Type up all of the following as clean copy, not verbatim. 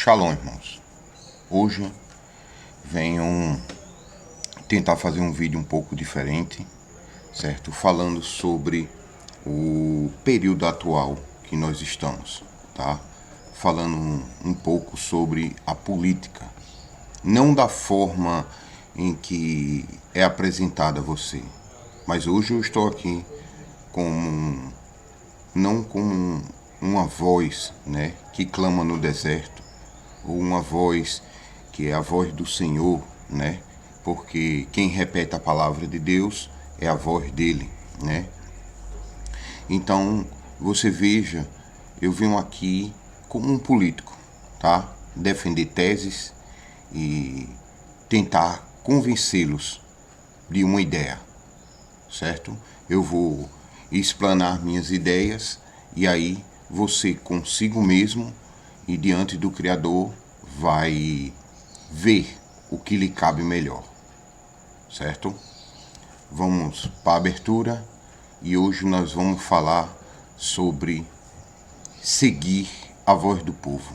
Shalom, irmãos. Hoje venho tentar fazer um vídeo um pouco diferente, certo? Falando sobre o período atual que nós estamos, tá? Falando um pouco sobre a política, não da forma em que é apresentada a você, mas hoje eu estou aqui não como uma voz, né, que clama no deserto, ou uma voz que é a voz do Senhor, né? Porque quem repete a palavra de Deus é a voz dele, né? Então, você veja, eu venho aqui como um político, tá? Defender teses e tentar convencê-los de uma ideia, certo? Eu vou explanar minhas ideias e aí você consigo mesmo e diante do Criador vai ver o que lhe cabe melhor, certo? Vamos para a abertura e hoje nós vamos falar sobre seguir a voz do povo,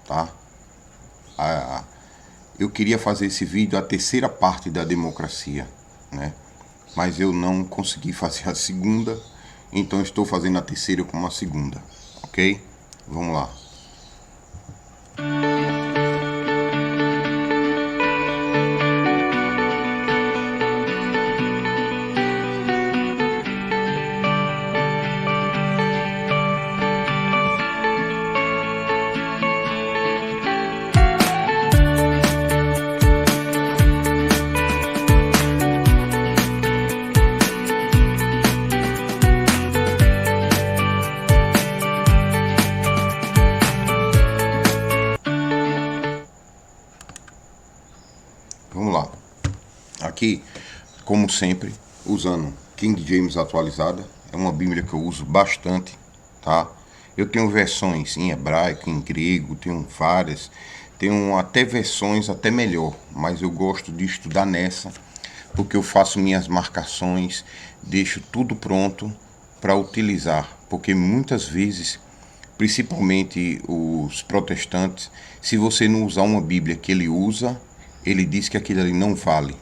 tá? Eu queria fazer esse vídeo a terceira parte da democracia, né? Mas eu não consegui fazer a segunda, então estou fazendo a terceira como a segunda, ok? Vamos lá. Vamos lá. Aqui, como sempre, usando King James atualizada. É uma Bíblia que eu uso bastante, tá? Eu tenho versões em hebraico, em grego, tenho várias. Tenho até versões até melhor, mas eu gosto de estudar nessa, porque eu faço minhas marcações, deixo tudo pronto para utilizar. Porque muitas vezes, principalmente os protestantes, se você não usar uma Bíblia que ele usa, ele diz que aquilo ali não vale.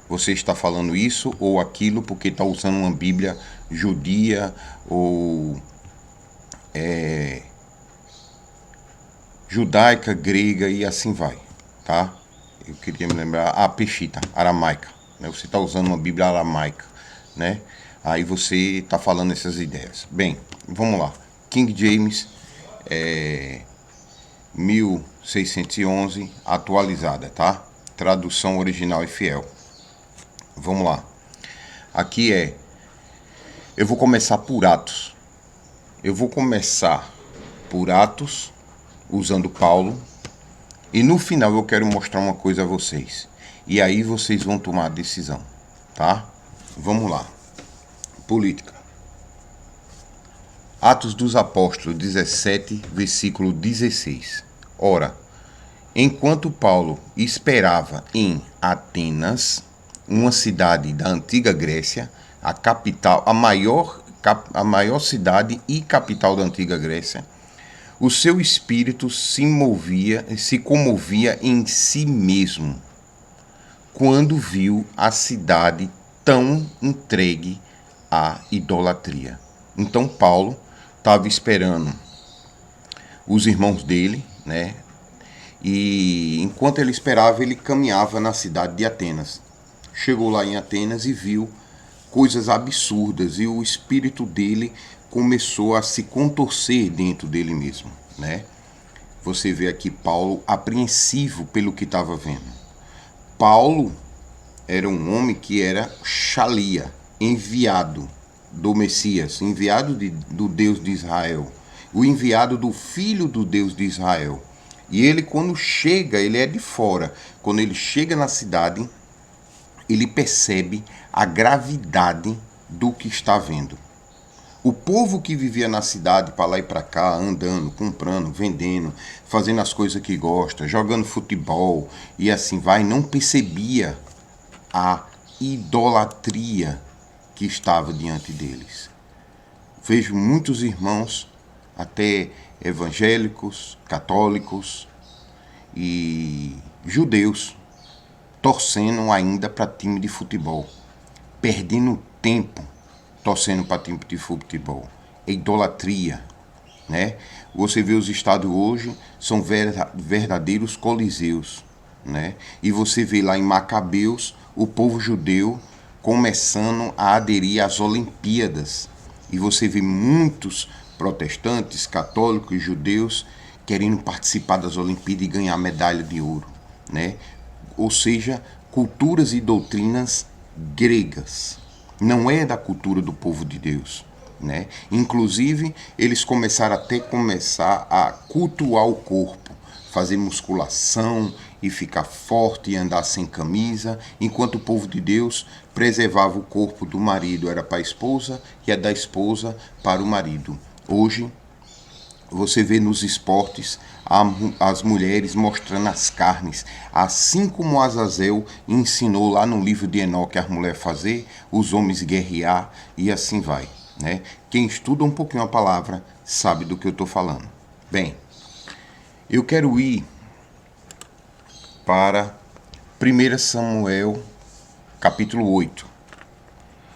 Você está falando isso ou aquilo porque está usando uma Bíblia judia ou judaica, grega e assim vai, tá? Eu queria me lembrar, peshita, aramaica, né? Você está usando uma Bíblia aramaica, né? Aí você está falando essas ideias. Bem, vamos lá. King James 1611, atualizada, tá? Tradução original e fiel. Vamos lá. Aqui eu vou começar por Atos. Eu vou começar por Atos, usando Paulo. E no final eu quero mostrar uma coisa a vocês. E aí vocês vão tomar a decisão, tá? Vamos lá. Política. Atos dos Apóstolos 17, versículo 16. Ora, enquanto Paulo esperava em Atenas, uma cidade da antiga Grécia, a capital, a maior cidade e capital da antiga Grécia, o seu espírito se comovia em si mesmo, quando viu a cidade tão entregue à idolatria. Então Paulo estava esperando os irmãos dele, né? E enquanto ele esperava, ele caminhava na cidade de Atenas. Chegou lá em Atenas e viu coisas absurdas e o espírito dele começou a se contorcer dentro dele mesmo, né? Você vê aqui Paulo apreensivo pelo que estava vendo. Paulo era um homem que era Shalia, enviado do Messias, enviado do Deus de Israel, o enviado do Filho do Deus de Israel. E ele, quando chega, ele é de fora. Quando ele chega na cidade, ele percebe a gravidade do que está vendo. O povo que vivia na cidade, para lá e para cá, andando, comprando, vendendo, fazendo as coisas que gosta, jogando futebol e assim vai, não percebia a idolatria que estava diante deles. Vejo muitos irmãos até evangélicos, católicos e judeus torcendo ainda para time de futebol, perdendo tempo torcendo para time de futebol. É idolatria, né? Você vê os estádios hoje, são verdadeiros coliseus, né? E você vê lá em Macabeus o povo judeu começando a aderir às Olimpíadas. E você vê muitos protestantes, católicos e judeus querendo participar das Olimpíadas e ganhar medalha de ouro, né? Ou seja, culturas e doutrinas gregas. Não é da cultura do povo de Deus, né? Inclusive, eles começaram a cultuar o corpo, fazer musculação e ficar forte e andar sem camisa, enquanto o povo de Deus preservava o corpo do marido, era para a esposa, e a da esposa para o marido. Hoje, você vê nos esportes as mulheres mostrando as carnes, assim como Azazel ensinou lá no livro de Enoque as mulheres fazer, os homens guerrear e assim vai, né? Quem estuda um pouquinho a palavra sabe do que eu estou falando. Bem, eu quero ir para 1 Samuel capítulo 8.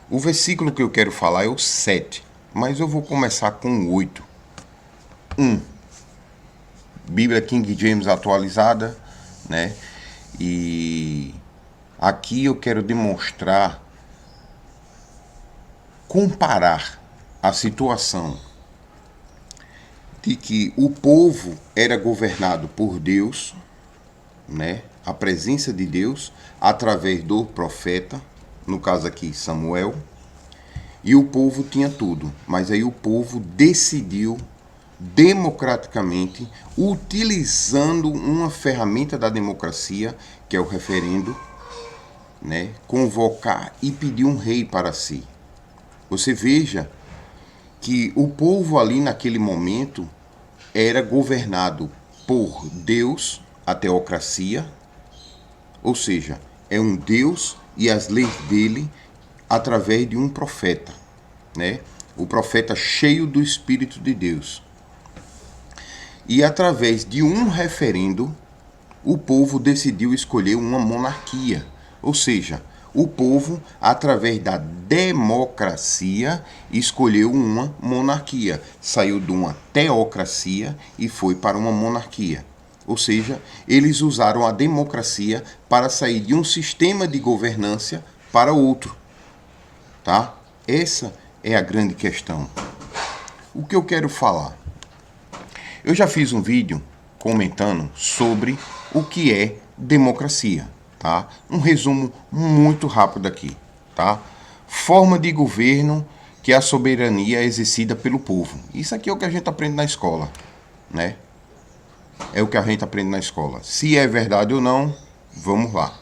O versículo que eu quero falar é o 7, mas eu vou começar com o 8. 1. Bíblia King James atualizada, né? E aqui eu quero demonstrar, comparar a situação de que o povo era governado por Deus, né? A presença de Deus através do profeta, no caso aqui Samuel, e o povo tinha tudo, mas aí o povo decidiu democraticamente, utilizando uma ferramenta da democracia, que é o referendo, né, convocar e pedir um rei para si. Você veja que o povo ali naquele momento era governado por Deus, a teocracia, ou seja, é um Deus e as leis dele através de um profeta, né? O profeta cheio do Espírito de Deus. E através de um referendo, o povo decidiu escolher uma monarquia. Ou seja, o povo, através da democracia, escolheu uma monarquia. Saiu de uma teocracia e foi para uma monarquia. Ou seja, eles usaram a democracia para sair de um sistema de governança para outro. Tá? Essa é a grande questão. O que eu quero falar? Eu já fiz um vídeo comentando sobre o que é democracia, tá? Um resumo muito rápido aqui, tá? Forma de governo que a soberania é exercida pelo povo. Isso aqui é o que a gente aprende na escola, né? É o que a gente aprende na escola. Se é verdade ou não, vamos lá,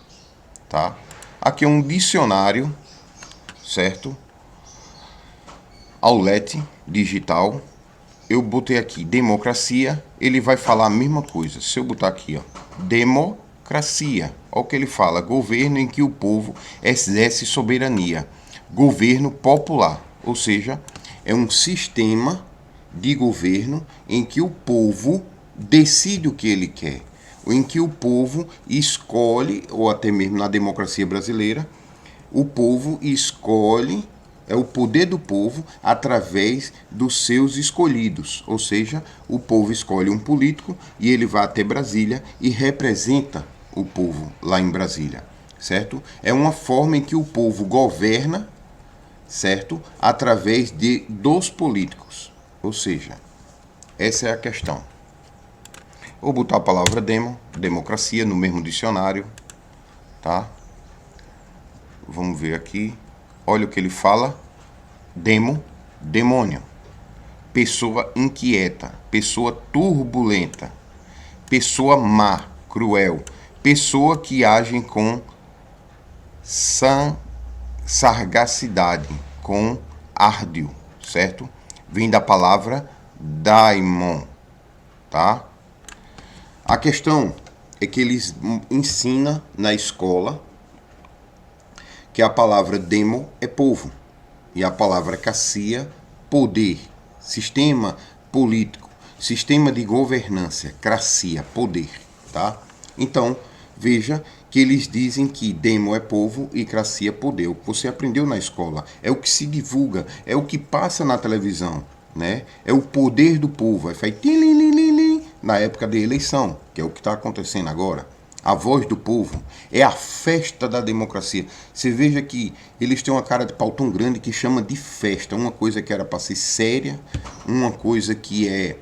tá? Aqui é um dicionário, certo? Aulete digital. Eu botei aqui democracia, ele vai falar a mesma coisa. Se eu botar aqui, ó, democracia, olha o que ele fala: governo em que o povo exerce soberania, governo popular, ou seja, é um sistema de governo em que o povo decide o que ele quer, ou em que o povo escolhe, ou até mesmo na democracia brasileira, o povo escolhe. É o poder do povo através dos seus escolhidos. Ou seja, o povo escolhe um político e ele vai até Brasília e representa o povo lá em Brasília, certo? É uma forma em que o povo governa, certo? Através dos políticos. Ou seja, essa é a questão. Vou botar a palavra democracia no mesmo dicionário, tá? Vamos ver aqui. Olha o que ele fala: demônio, pessoa inquieta, pessoa turbulenta, pessoa má, cruel, pessoa que age com sagacidade, com árdio, certo? Vem da palavra daimon, tá? A questão é que eles ensinam na escola que a palavra demo é povo e a palavra cassia, poder, sistema político. sistema de governança, cracia, poder, tá? Então, veja que eles dizem que demo é povo e cracia é poder. O que você aprendeu na escola, é o que se divulga, é o que passa na televisão, né? É o poder do povo. Aí faz na época da eleição, que é o que está acontecendo agora. A voz do povo é a festa da democracia. Você veja que eles têm uma cara de pau tão grande que chama de festa. Uma coisa que era para ser séria, uma coisa que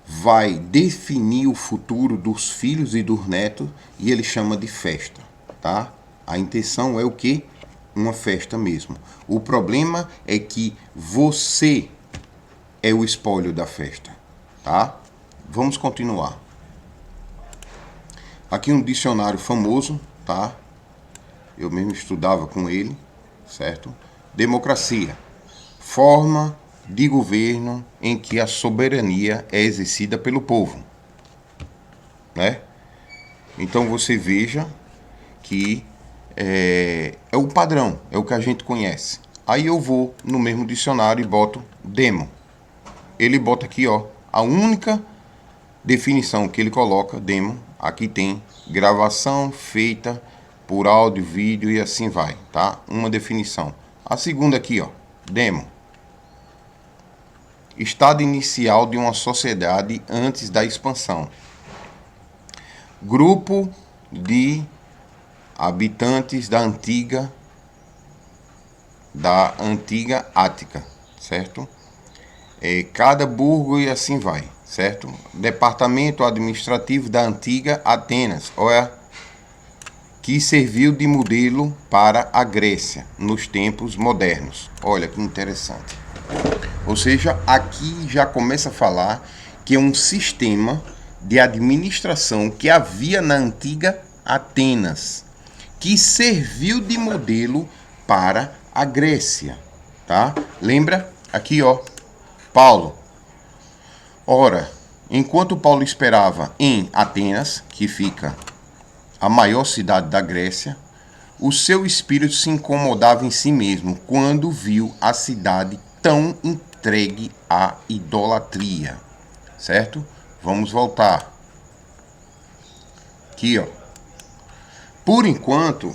vai definir o futuro dos filhos e dos netos, e ele chama de festa, tá? A intenção é o quê? Uma festa mesmo. O problema é que você é o espólio da festa, tá? Vamos continuar. Aqui um dicionário famoso, tá? Eu mesmo estudava com ele, certo? Democracia. Forma de governo em que a soberania é exercida pelo povo, né? Então você veja que é o padrão, é o que a gente conhece. Aí eu vou no mesmo dicionário e boto demo. Ele bota aqui, ó, a única definição que ele coloca, demo, aqui tem gravação feita por áudio, vídeo e assim vai, tá? Uma definição. A segunda aqui, ó, demo. Estado inicial de uma sociedade antes da expansão. Grupo de habitantes da antiga Ática, certo? Cada burgo e assim vai, certo? Departamento administrativo da antiga Atenas, olha, que serviu de modelo para a Grécia nos tempos modernos. Olha que interessante. Ou seja, aqui já começa a falar que é um sistema de administração que havia na antiga Atenas, que serviu de modelo para a Grécia, tá? Lembra? Aqui, ó, Paulo. Ora, enquanto Paulo esperava em Atenas, que fica a maior cidade da Grécia, o seu espírito se incomodava em si mesmo quando viu a cidade tão entregue à idolatria, certo? Vamos voltar. Aqui, ó. Por enquanto,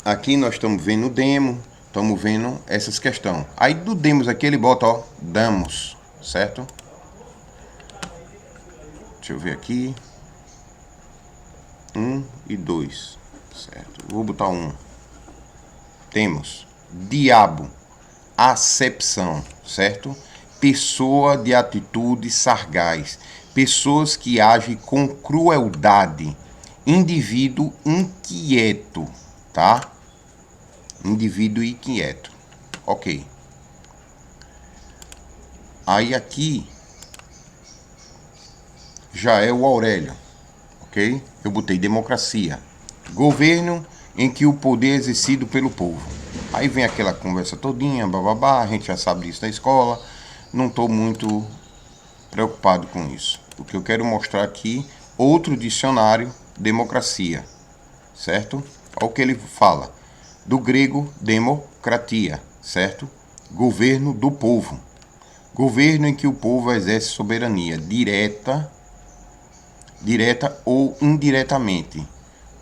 aqui nós estamos vendo o demo, estamos vendo essas questões. Aí do demos aqui ele bota, ó, damos, certo? Deixa eu ver aqui. 1 e 2, certo? Vou botar 1. Temos diabo, acepção, certo? Pessoa de atitude sagaz, pessoas que agem com crueldade, indivíduo inquieto, tá? Indivíduo inquieto, ok. Aí aqui já é o Aurélio, ok? Eu botei democracia, governo em que o poder é exercido pelo povo. Aí vem aquela conversa todinha, bababá, a gente já sabe disso na escola, não estou muito preocupado com isso. O que eu quero mostrar aqui, outro dicionário, democracia, certo? Olha o que ele fala, do grego democratia, certo? Governo do povo, governo em que o povo exerce soberania direta ou indiretamente.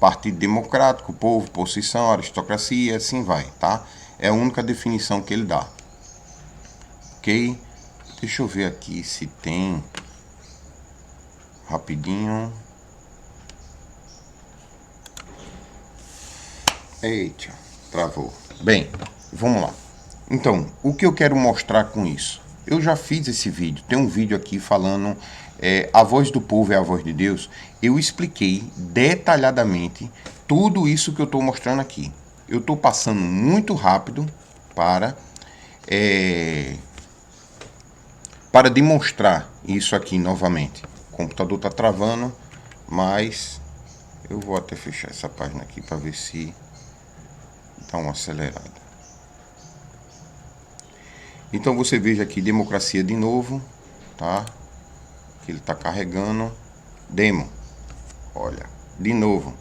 Partido Democrático, povo, posição, aristocracia, assim vai, tá? É a única definição que ele dá. Ok? Deixa eu ver aqui se tem. Rapidinho. Eita, travou. Bem, vamos lá. Então, o que eu quero mostrar com isso? Eu já fiz esse vídeo, tem um vídeo aqui falando a voz do povo é a voz de Deus. Eu expliquei detalhadamente tudo isso que eu estou mostrando aqui. Eu estou passando muito rápido para demonstrar isso aqui novamente. O computador está travando, mas eu vou até fechar essa página aqui para ver se dá uma acelerada. Então você veja aqui democracia de novo, tá? Que ele está carregando. Demo, olha, de novo.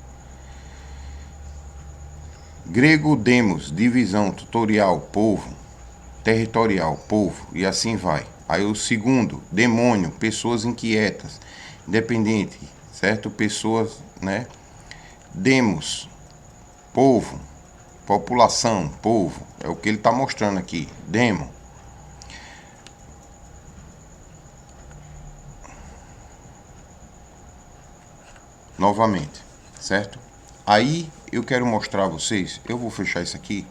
Grego demos, divisão, tutorial, povo, territorial, povo, e assim vai. Aí o segundo, demônio, pessoas inquietas, independente, certo? Pessoas, né? Demos, povo, população, povo, é o que ele está mostrando aqui, demo. Novamente, certo? Aí eu quero mostrar a vocês, eu vou fechar isso aqui,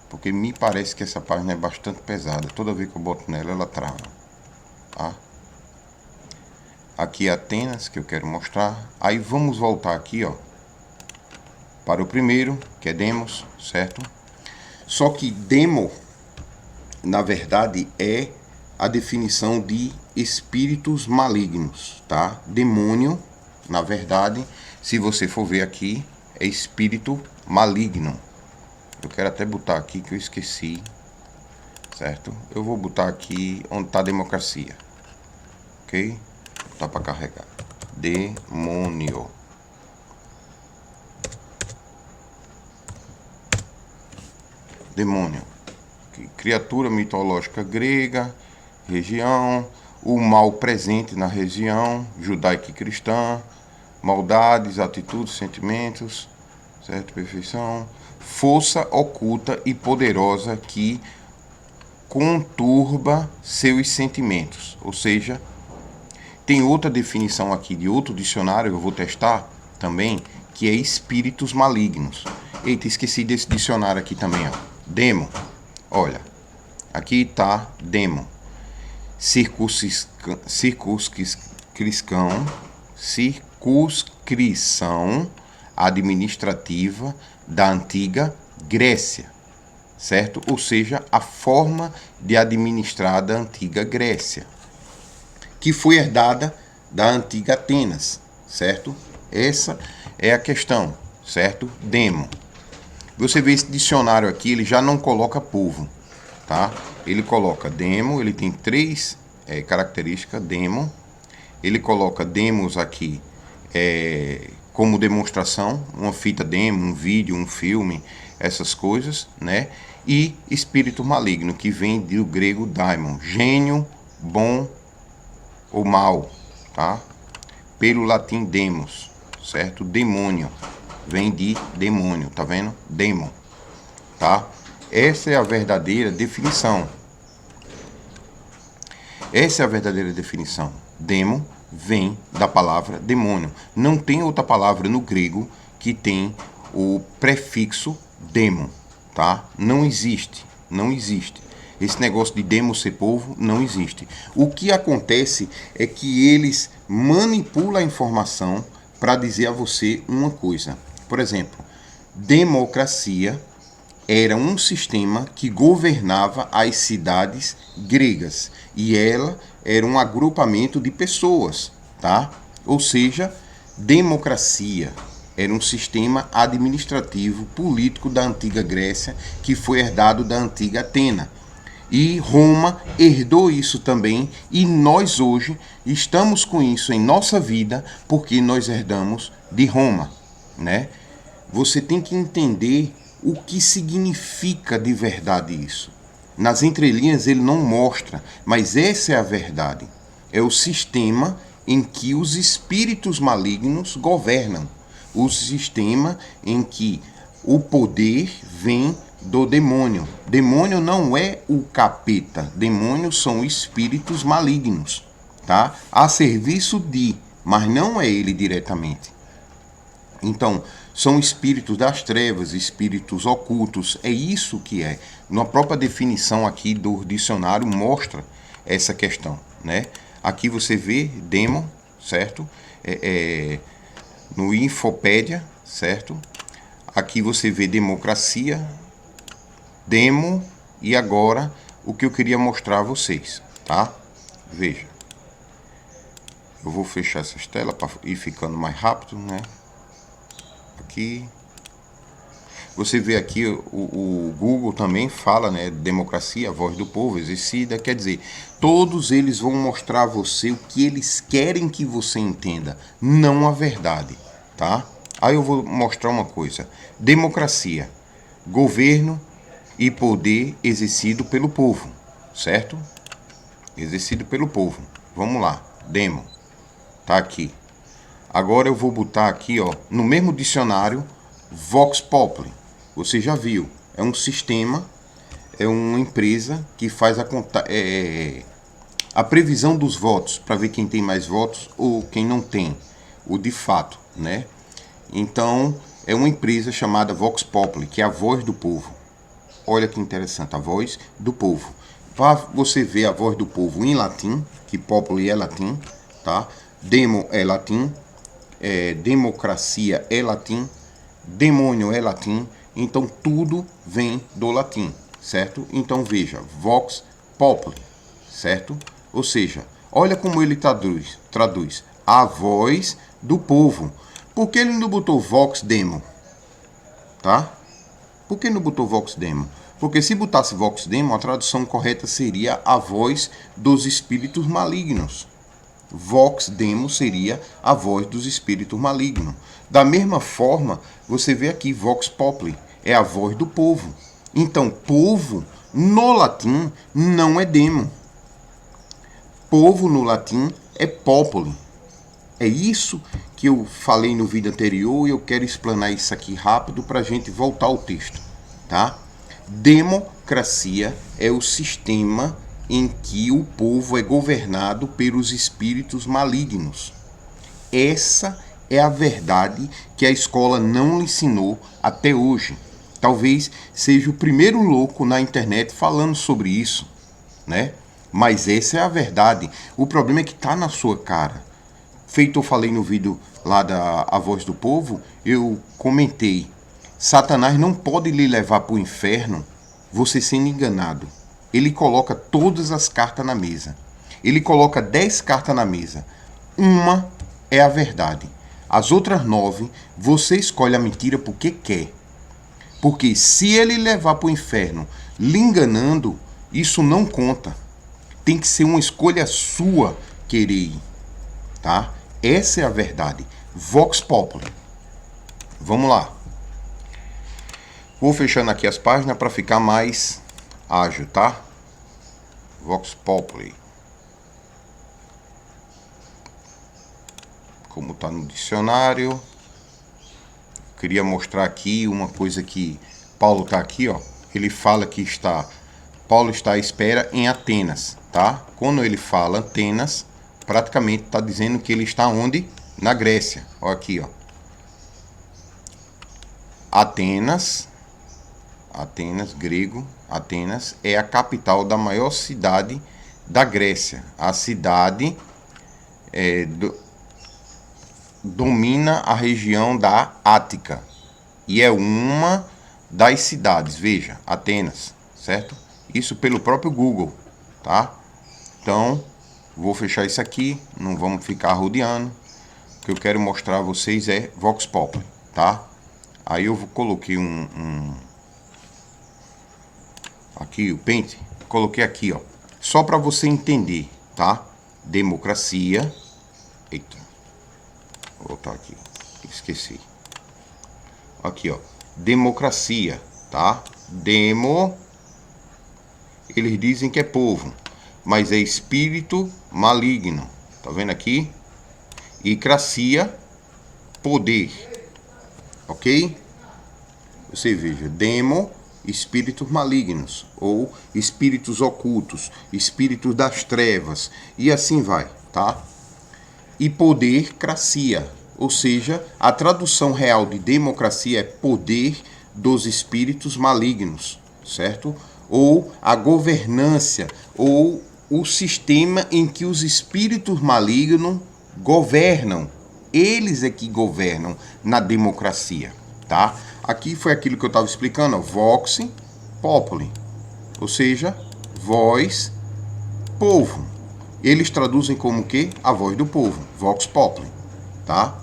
porque me parece que essa página é bastante pesada. Toda vez que eu boto nela, ela trava. Tá? Aqui é Atenas, que eu quero mostrar. Aí vamos voltar aqui, ó, para o primeiro, que é Demos, certo? Só que demo, na verdade, é a definição de espíritos malignos, tá? Demônio, na verdade, se você for ver aqui, é espírito maligno. Eu quero até botar aqui que eu esqueci, certo? Eu vou botar aqui onde está democracia, ok? Vou botar para carregar. Demônio. Demônio. Criatura mitológica grega, região, o mal presente na região judaica e cristã, maldades, atitudes, sentimentos, certo? Perfeição, força oculta e poderosa que conturba seus sentimentos. Ou seja, tem outra definição aqui de outro dicionário, eu vou testar também, que é espíritos malignos. Eita, esqueci desse dicionário aqui também, ó. Demo. Olha, aqui está demo. Circunscrição administrativa da antiga Grécia, certo? Ou seja, a forma de administrar da antiga Grécia, que foi herdada da antiga Atenas, certo? Essa é a questão, certo? Demo. Você vê esse dicionário aqui, ele já não coloca povo, tá? Ele coloca demo, ele tem três características, demo. Ele coloca demos aqui como demonstração, uma fita demo, um vídeo, um filme, essas coisas, né? E espírito maligno, que vem do grego daimon, gênio, bom ou mal, tá? Pelo latim demos, certo? Demônio, vem de demônio, tá vendo? Demon, tá? Essa é a verdadeira definição. Essa é a verdadeira definição. Demon vem da palavra demônio. Não tem outra palavra no grego que tem o prefixo demo, tá? Não existe, não existe. Esse negócio de demo ser povo não existe. O que acontece é que eles manipulam a informação para dizer a você uma coisa. Por exemplo, democracia era um sistema que governava as cidades gregas e ela era um agrupamento de pessoas, tá? Ou seja, democracia era um sistema administrativo político da antiga Grécia que foi herdado da antiga Atena. E Roma herdou isso também, e nós hoje estamos com isso em nossa vida porque nós herdamos de Roma, né? Você tem que entender o que significa de verdade isso. Nas entrelinhas ele não mostra, mas essa é a verdade. É o sistema em que os espíritos malignos governam. O sistema em que o poder vem do demônio. Demônio não é o capeta. Demônios são espíritos malignos, tá? A serviço de, mas não é ele diretamente. Então, são espíritos das trevas, espíritos ocultos, é isso que é. Na própria definição aqui do dicionário mostra essa questão, né? Aqui você vê demo, certo? No Infopédia, certo? Aqui você vê democracia, demo, e agora o que eu queria mostrar a vocês, tá? Veja. Eu vou fechar essas telas para ir ficando mais rápido, né? Aqui você vê aqui o Google também fala, né, democracia, a voz do povo exercida, quer dizer, todos eles vão mostrar a você o que eles querem que você entenda, não a verdade, tá? Aí eu vou mostrar uma coisa: democracia, governo e poder exercido pelo povo, certo? exercido pelo povo. Vamos lá, demo, tá aqui. Agora eu vou botar aqui, ó, no mesmo dicionário, Vox Populi. Você já viu, é um sistema, é uma empresa que faz a previsão dos votos, para ver quem tem mais votos ou quem não tem, o de fato, né? Então, é uma empresa chamada Vox Populi, que é a voz do povo. Olha que interessante, a voz do povo. Para você ver a voz do povo em latim, que populi é latim, tá? Demo é latim, democracia é latim, demônio é latim, então tudo vem do latim, certo? Então veja, Vox Populi, certo? Ou seja, olha como ele traduz a voz do povo. Por que ele não botou Vox Demo? Tá? Por que não botou Vox Demo? Porque se botasse Vox Demo, a tradução correta seria a voz dos espíritos malignos. Vox Demo seria a voz dos espíritos malignos. Da mesma forma, você vê aqui Vox Populi, é a voz do povo. Então, povo, no latim, não é demo. Povo, no latim, é populi. É isso que eu falei no vídeo anterior e eu quero explanar isso aqui rápido para a gente voltar ao texto, tá? Democracia é o sistema em que o povo é governado pelos espíritos malignos. Essa é a verdade que a escola não lhe ensinou até hoje. Talvez seja o primeiro louco na internet falando sobre isso, né? Mas essa é a verdade. O problema é que está na sua cara. Feito eu falei no vídeo lá da A Voz do Povo, eu comentei, Satanás não pode lhe levar para o inferno você sendo enganado. Ele coloca todas as cartas na mesa. Ele coloca 10 cartas na mesa. Uma é a verdade. As outras 9, você escolhe a mentira porque quer. Porque se ele levar para o inferno lhe enganando, isso não conta. Tem que ser uma escolha sua querer ir, tá? Essa é a verdade. Vox Populi. Vamos lá. Vou fechando aqui as páginas para ficar mais ágil, tá? Vox Populi. Como está no dicionário. Queria mostrar aqui uma coisa que Paulo está aqui, ó. Ele fala que Paulo está à espera em Atenas, tá? Quando ele fala Atenas, praticamente está dizendo que ele está onde? Na Grécia. Olha aqui, ó. Atenas, grego, Atenas é a capital da maior cidade da Grécia. A cidade domina a região da Ática e é uma das cidades, veja, Atenas, certo? Isso pelo próprio Google, tá? Então, vou fechar isso aqui, não vamos ficar rodeando. O que eu quero mostrar a vocês é Vox Populi, tá? Aí eu coloquei aqui o pente, coloquei aqui, ó, só para você entender, tá? Democracia. Eita. Vou voltar aqui. Esqueci. Aqui, ó. Democracia, tá? Eles dizem que é povo, mas é espírito maligno. Tá vendo aqui? E cracia, poder. Ok? Você veja, demo, espíritos malignos, ou espíritos ocultos, espíritos das trevas, e assim vai, tá? E poder, cracia, ou seja, a tradução real de democracia é poder dos espíritos malignos, certo? Ou a governância, ou o sistema em que os espíritos malignos governam. Eles é que governam na democracia, tá? Aqui foi aquilo que eu estava explicando, ó, Vox Populi, ou seja, voz, povo. Eles traduzem como o quê? A voz do povo, Vox Populi, tá?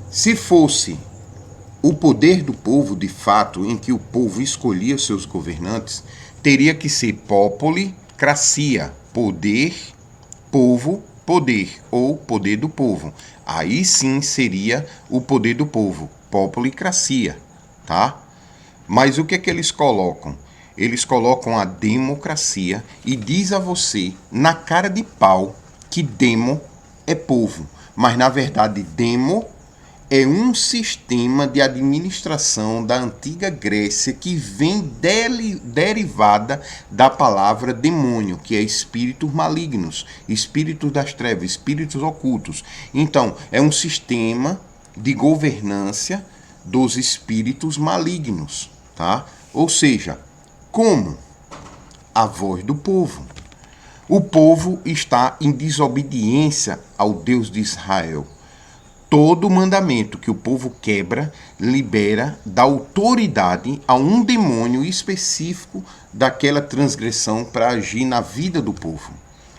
Se fosse o poder do povo, de fato, em que o povo escolhia seus governantes, teria que ser populi, cracia, poder, povo, poder, ou poder do povo. Aí sim seria o poder do povo, populi, cracia, tá? Mas o que é que eles colocam? eles colocam a democracia e diz a você, na cara de pau, que demo é povo. Mas, na verdade, demo é um sistema de administração da antiga Grécia que vem derivada da palavra demônio, que é espíritos malignos, espíritos das trevas, espíritos ocultos. Então, é um sistema de governância dos espíritos malignos, tá? Ou seja, como? A voz do povo. O povo está em desobediência ao Deus de Israel. Todo mandamento que o povo quebra libera da autoridade a um demônio específico daquela transgressão para agir na vida do povo.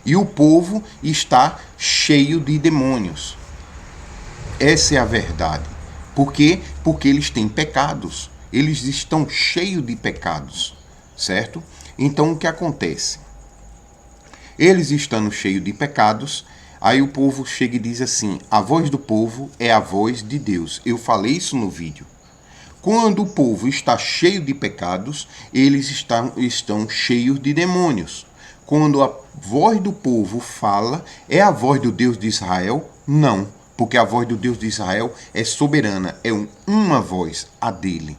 E o povo está cheio de demônios. Essa é a verdade. Por quê? Porque eles têm pecados. Eles estão cheios de pecados, certo? Então o que acontece? Eles estando cheios de pecados, aí o povo chega e diz assim, a voz do povo é a voz de Deus. Eu falei isso no vídeo. Quando o povo está cheio de pecados, eles estão cheios de demônios. Quando a voz do povo fala, é a voz do Deus de Israel? Não, porque a voz do Deus de Israel é soberana, é uma voz, a dele.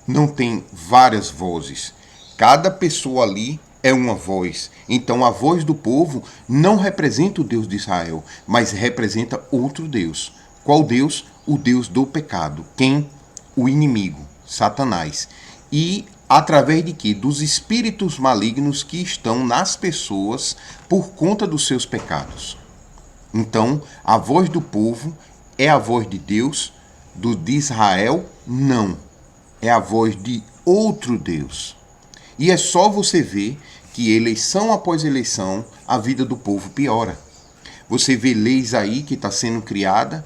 Não tem várias vozes. Cada pessoa ali é uma voz. Então a voz do povo não representa o Deus de Israel, mas representa outro Deus. Qual Deus? O Deus do pecado. Quem? O inimigo, Satanás. E através de quê? Dos espíritos malignos que estão nas pessoas por conta dos seus pecados. Então, a voz do povo é a voz de Deus, do de Israel? Não. É a voz de outro Deus. E é só você ver que eleição após eleição, a vida do povo piora. Você vê leis aí que está sendo criada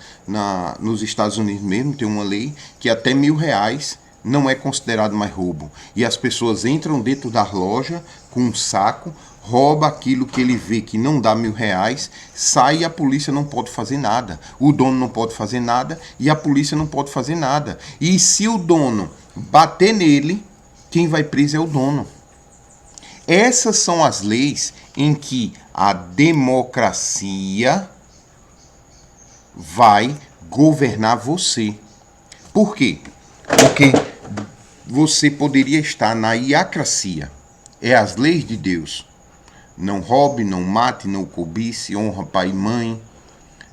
nos Estados Unidos mesmo, tem uma lei que até R$1.000 não é considerado mais roubo. E as pessoas entram dentro da loja com um saco, rouba aquilo que ele vê que não dá R$1.000, sai e a polícia não pode fazer nada. O dono não pode fazer nada e a polícia não pode fazer nada. E se o dono bater nele, quem vai preso é o dono. Essas são as leis em que a democracia vai governar você. Por quê? Porque você poderia estar na iacracia. É as leis de Deus. Não roube, não mate, não cobice, honra pai e mãe,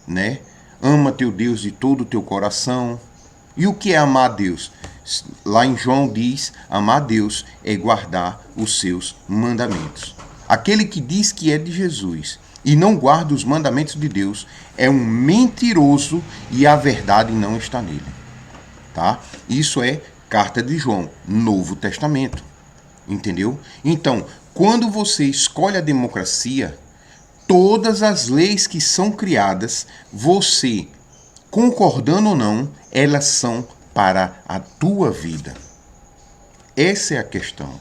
né? Ama teu Deus de todo o teu coração. E o que é amar a Deus? Lá em João diz, amar a Deus é guardar os seus mandamentos. Aquele que diz que é de Jesus e não guarda os mandamentos de Deus é um mentiroso e a verdade não está nele. Tá? Isso é carta de João, Novo Testamento. Entendeu? Então, quando você escolhe a democracia, todas as leis que são criadas, você, concordando ou não, elas são para a tua vida. Essa é a questão,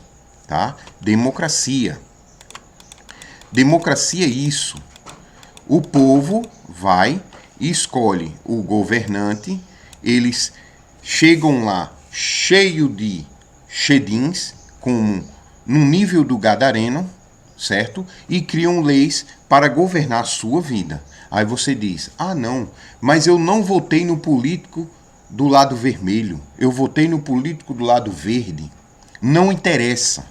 tá? Democracia. Democracia é isso. O povo vai e escolhe o governante, eles chegam lá cheio de xedins, no nível do gadareno, certo? E criam leis para governar a sua vida. Aí você diz, não, mas eu não votei no político do lado vermelho, eu votei no político do lado verde. Não interessa.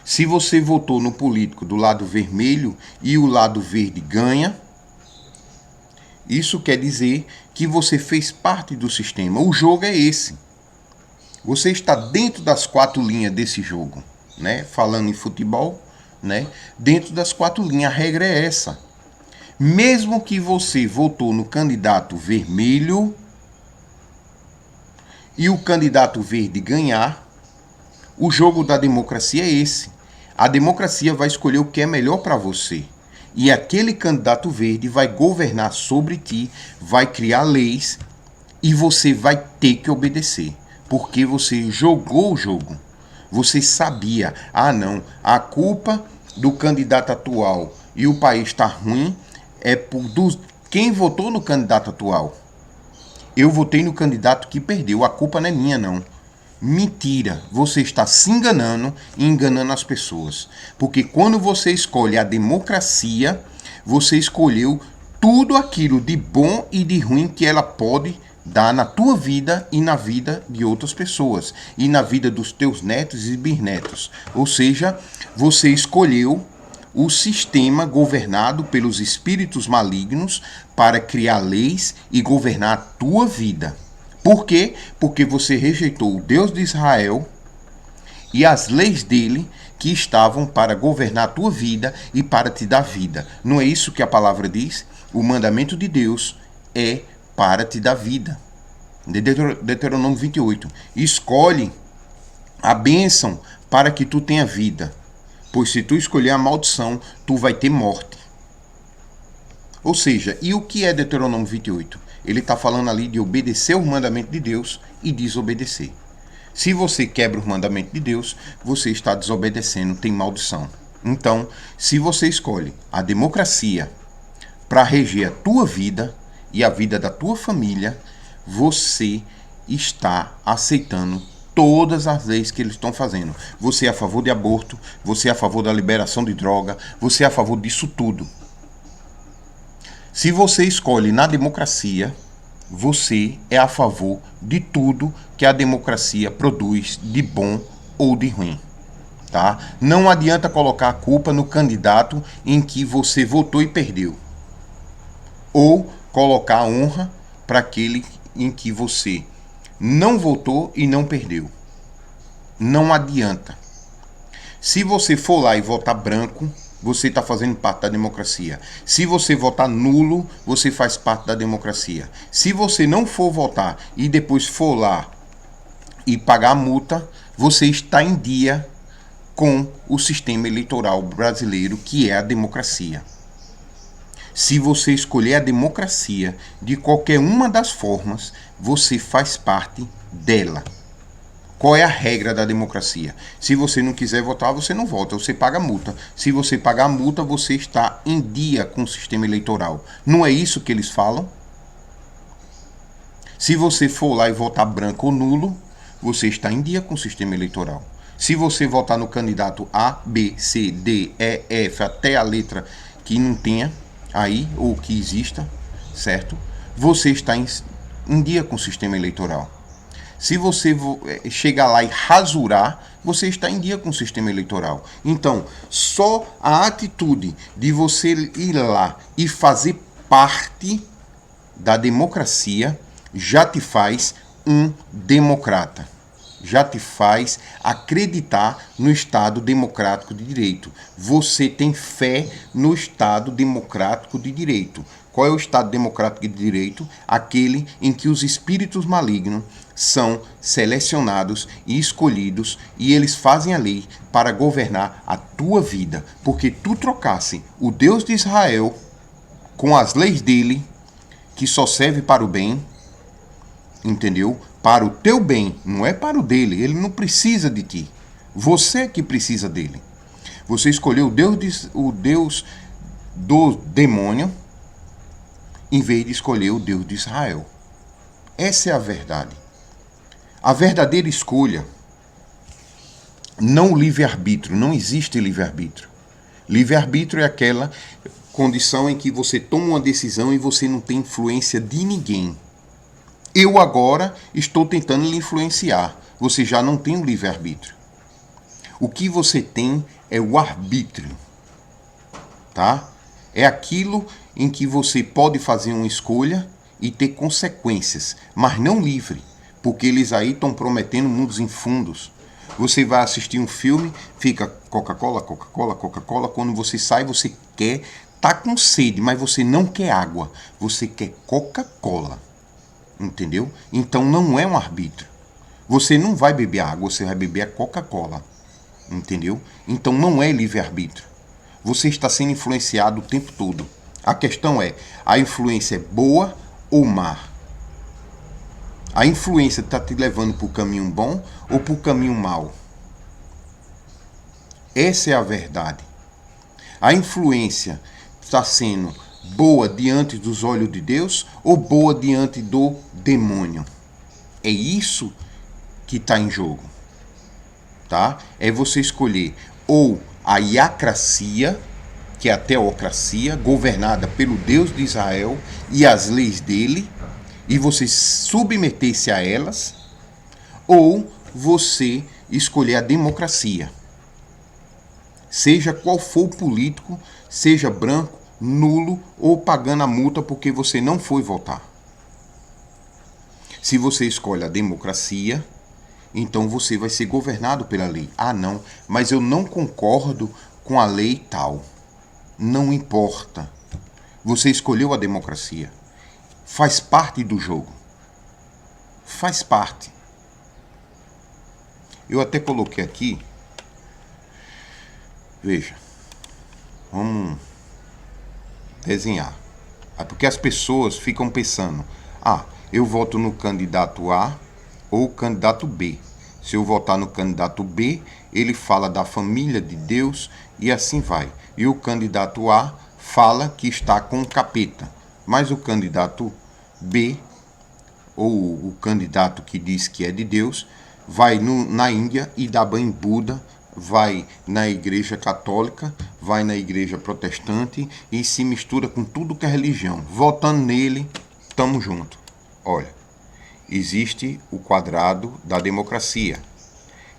Se você votou no político do lado vermelho e o lado verde ganha, isso quer dizer que você fez parte do sistema. O jogo é esse. Você está dentro das 4 linhas desse jogo, né? Falando em futebol, né? Dentro das 4 linhas, a regra é essa. Mesmo que você votou no candidato vermelho e o candidato verde ganhar, o jogo da democracia é esse. A democracia vai escolher o que é melhor para você. E aquele candidato verde vai governar sobre ti, vai criar leis e você vai ter que obedecer. Porque você jogou o jogo. Você sabia, não, a culpa do candidato atual e o país está ruim é por quem votou no candidato atual. Eu votei no candidato que perdeu, a culpa não é minha, não. Mentira, você está se enganando e enganando as pessoas. Porque quando você escolhe a democracia, você escolheu tudo aquilo de bom e de ruim que ela pode dar na tua vida e na vida de outras pessoas. E na vida dos teus netos e bisnetos. Ou seja, você escolheu o sistema governado pelos espíritos malignos para criar leis e governar a tua vida. Por quê? Porque você rejeitou o Deus de Israel e as leis dele que estavam para governar a tua vida e para te dar vida. Não é isso que a palavra diz? O mandamento de Deus é para te dar vida. Deuteronômio 28. Escolhe a bênção para que tu tenha vida. Pois se tu escolher a maldição, tu vai ter morte. Ou seja, e o que é Deuteronômio 28? Ele está falando ali de obedecer o mandamento de Deus e desobedecer. Se você quebra o mandamento de Deus, você está desobedecendo, tem maldição. Então, se você escolhe a democracia para reger a tua vida e a vida da tua família, você está aceitando todas as leis que eles estão fazendo. Você é a favor de aborto, você é a favor da liberação de droga, você é a favor disso tudo. Se você escolhe na democracia, você é a favor de tudo que a democracia produz de bom ou de ruim. Tá? Não adianta colocar a culpa no candidato em que você votou e perdeu. Ou colocar a honra para aquele em que você não votou e não perdeu. Não adianta. Se você for lá e votar branco, você está fazendo parte da democracia. Se você votar nulo, você faz parte da democracia. Se você não for votar e depois for lá e pagar a multa, você está em dia com o sistema eleitoral brasileiro, que é a democracia. Se você escolher a democracia de qualquer uma das formas, você faz parte dela. Qual é a regra da democracia? Se você não quiser votar, você não vota, você paga a multa. Se você pagar a multa, você está em dia com o sistema eleitoral. Não é isso que eles falam? Se você for lá e votar branco ou nulo, você está em dia com o sistema eleitoral. Se você votar no candidato A, B, C, D, E, F, até a letra que não tenha aí, ou que exista, certo? Você está em dia com o sistema eleitoral. Se você chegar lá e rasurar, você está em dia com o sistema eleitoral. Então, só a atitude de você ir lá e fazer parte da democracia já te faz um democrata. Já te faz acreditar no Estado Democrático de Direito. Você tem fé no Estado Democrático de Direito. Qual é o Estado Democrático de Direito? Aquele em que os espíritos malignos são selecionados e escolhidos e eles fazem a lei para governar a tua vida. Porque tu trocasse o Deus de Israel com as leis dele, que só serve para o bem, entendeu? Para o teu bem, não é para o dele. Ele não precisa de ti. Você que precisa dele. Você escolheu o Deus do demônio em vez de escolher o Deus de Israel. Essa é a verdade. A verdadeira escolha, não o livre-arbítrio. Não existe livre-arbítrio. Livre-arbítrio é aquela condição em que você toma uma decisão e você não tem influência de ninguém. Eu agora estou tentando lhe influenciar. Você já não tem o livre-arbítrio. O que você tem é o arbítrio. Tá? É aquilo em que você pode fazer uma escolha e ter consequências, mas não livre, porque eles aí estão prometendo mundos infundos. Você vai assistir um filme, fica Coca-Cola, Coca-Cola, Coca-Cola. Quando você sai, você tá com sede, mas você não quer água. Você quer Coca-Cola. Entendeu? Então não é um arbítrio. Você não vai beber água, você vai beber a Coca-Cola. Entendeu? Então não é livre-arbítrio. Você está sendo influenciado o tempo todo. A questão é, a influência é boa ou má? A influência está te levando para o caminho bom ou para o caminho mau? Essa é a verdade. A influência está sendo boa diante dos olhos de Deus ou boa diante do demônio? É isso que está em jogo, tá? É você escolher ou a iacracia, que é a teocracia, governada pelo Deus de Israel e as leis dele, e você submeter-se a elas, ou você escolher a democracia. Seja qual for o político, seja branco, nulo ou pagando a multa porque você não foi votar. Se você escolhe a democracia, então você vai ser governado pela lei. Ah, não, mas eu não concordo com a lei tal. Não importa. Você escolheu a democracia. Faz parte do jogo. Faz parte. Eu até coloquei aqui. Veja. Vamos desenhar. Porque as pessoas ficam pensando: ah, eu voto no candidato A ou candidato B. Se eu votar no candidato B, ele fala da família de Deus e assim vai. E o candidato A fala que está com o capeta. Mas o candidato B, ou o candidato que diz que é de Deus, vai na Índia e dá banho em Buda, vai na igreja católica, vai na igreja protestante e se mistura com tudo que é religião. Votando nele, tamo junto. Olha, existe o quadrado da democracia,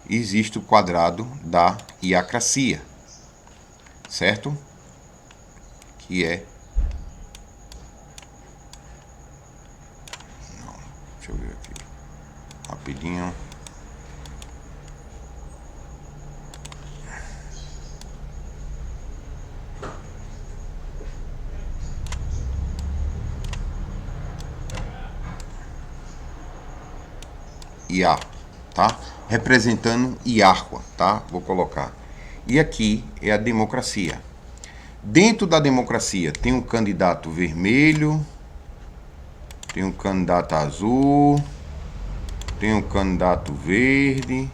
existe o quadrado da iacracia, certo? Que é... Não, deixa eu ver aqui, rapidinho. Iá, tá? Representando Iahua, tá? Vou colocar. E aqui é a democracia. Dentro da democracia tem um candidato vermelho, tem um candidato azul, tem um candidato verde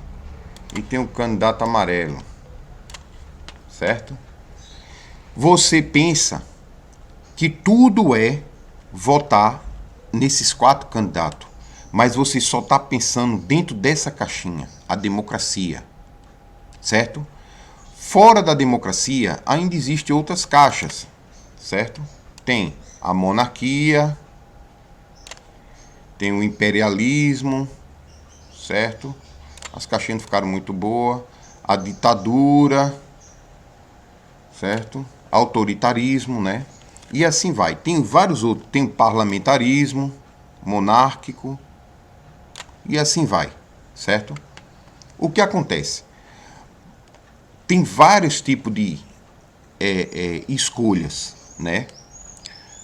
e tem um candidato amarelo, certo? Você pensa que tudo é votar nesses 4 candidatos, mas você só está pensando dentro dessa caixinha, a democracia, certo? Fora da democracia ainda existem outras caixas, certo? Tem a monarquia, tem o imperialismo, certo? As caixinhas ficaram muito boas. A ditadura, certo? Autoritarismo, né? E assim vai. Tem vários outros. Tem parlamentarismo, monárquico, e assim vai, certo? O que acontece? Tem vários tipos de escolhas, né?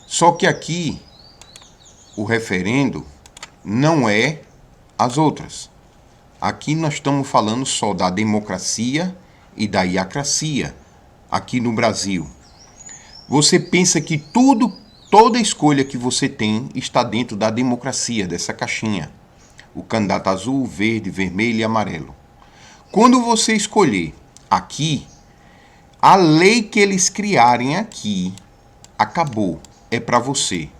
Só que aqui o referendo não é as outras. Aqui nós estamos falando só da democracia e da iacracia aqui no Brasil. Você pensa que toda escolha que você tem está dentro da democracia, dessa caixinha. O candidato azul, verde, vermelho e amarelo. Quando você escolher aqui, a lei que eles criarem aqui acabou. É para você.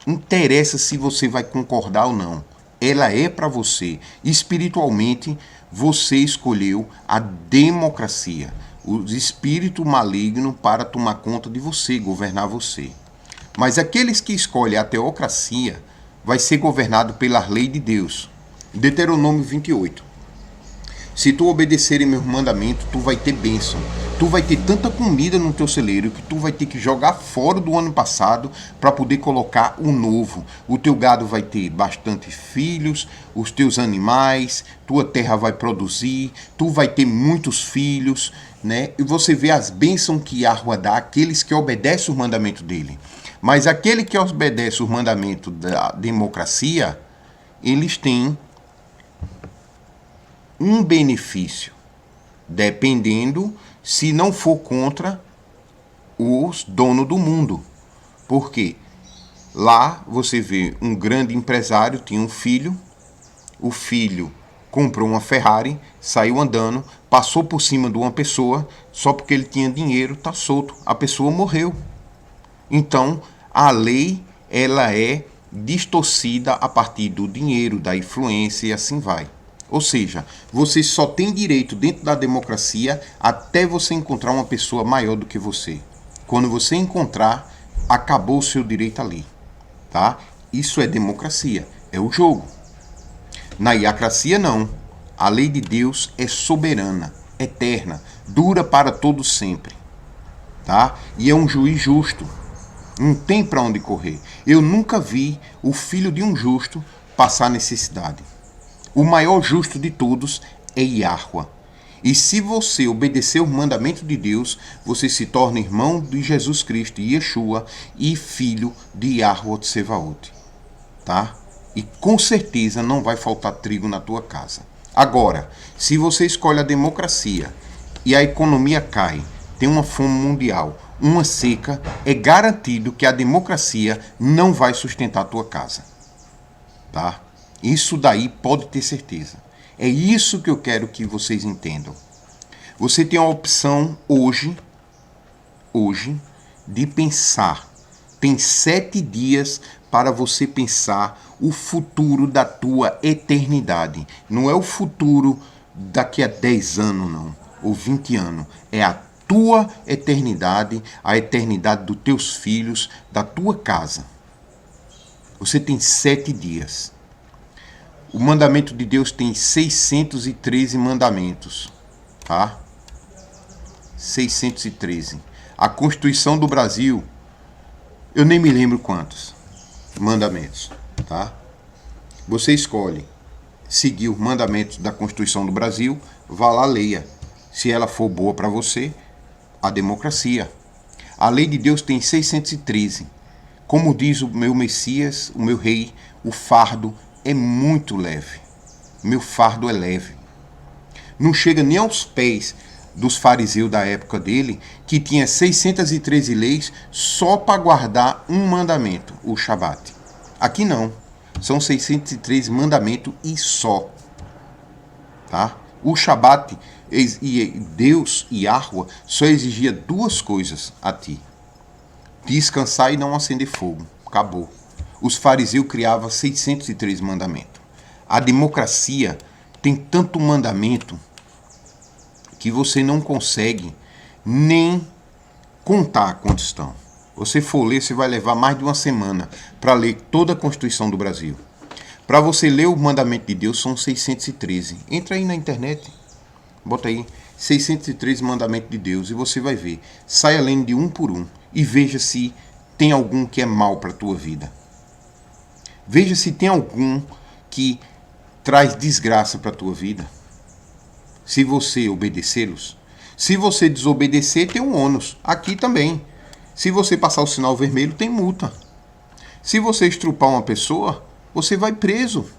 Interessa se você vai concordar ou não. Ela é para você. Espiritualmente, você escolheu a democracia. O espírito maligno para tomar conta de você, governar você. Mas aqueles que escolhem a teocracia vai ser governado pela lei de Deus. Deuteronômio 28. Se tu obedeceres meus mandamentos, tu vai ter bênção. Tu vai ter tanta comida no teu celeiro que tu vai ter que jogar fora do ano passado para poder colocar o novo. O teu gado vai ter bastante filhos, os teus animais, tua terra vai produzir, tu vai ter muitos filhos, né? E você vê as bênçãos que Yahweh dá àqueles que obedecem o mandamento dele. Mas aquele que obedece o mandamento da democracia, eles têm um benefício, dependendo se não for contra os donos do mundo. Porque lá você vê um grande empresário, tinha um filho, o filho comprou uma Ferrari, saiu andando, passou por cima de uma pessoa, só porque ele tinha dinheiro, tá solto, a pessoa morreu. Então, a lei, ela é distorcida a partir do dinheiro, da influência e assim vai. Ou seja, você só tem direito dentro da democracia até você encontrar uma pessoa maior do que você. Quando você encontrar, acabou o seu direito ali. Tá? Isso é democracia, é o jogo. Na iacracia, não. A lei de Deus é soberana, eterna, dura para todo sempre. Tá? E é um juiz justo. Não tem para onde correr. Eu nunca vi o filho de um justo passar necessidade. O maior justo de todos é Yahweh. E se você obedecer o mandamento de Deus, você se torna irmão de Jesus Cristo, Yeshua, e filho de Yahweh Tsevaot. Tá? E com certeza não vai faltar trigo na tua casa. Agora, se você escolhe a democracia e a economia cai, tem uma fome mundial, uma seca, é garantido que a democracia não vai sustentar a tua casa. Tá? Isso daí pode ter certeza. É isso que eu quero que vocês entendam. Você tem a opção hoje, de pensar. Tem 7 dias para você pensar o futuro da tua eternidade. Não é o futuro daqui a 10 anos, não. Ou 20 anos. É a tua eternidade, a eternidade dos teus filhos, da tua casa. Você tem 7 dias. O mandamento de Deus tem 613 mandamentos, tá? 613. A Constituição do Brasil, eu nem me lembro quantos mandamentos, tá? Você escolhe seguir os mandamentos da Constituição do Brasil, vá lá, leia. Se ela for boa para você, a democracia. A lei de Deus tem 613. Como diz o meu Messias, o meu rei, o fardo é muito leve. Meu fardo é leve. Não chega nem aos pés dos fariseus da época dele, que tinha 613 leis só para guardar um mandamento, o Shabat. Aqui não. São 613 mandamentos e só. Tá? O Shabat, Deus e Yahweh só exigia 2 coisas a ti. Descansar e não acender fogo. Acabou. Os fariseus criavam 603 mandamentos. A democracia tem tanto mandamento que você não consegue nem contar quantos estão. Você for ler, você vai levar mais de uma semana para ler toda a Constituição do Brasil. Para você ler o mandamento de Deus, são 613. Entra aí na internet, bota aí 613 mandamentos de Deus e você vai ver. Saia lendo de um por um e veja se tem algum que é mal para a tua vida. Veja se tem algum que traz desgraça para a tua vida. Se você obedecê-los. Se você desobedecer, tem um ônus. Aqui também. Se você passar o sinal vermelho, tem multa. Se você estrupar uma pessoa, você vai preso.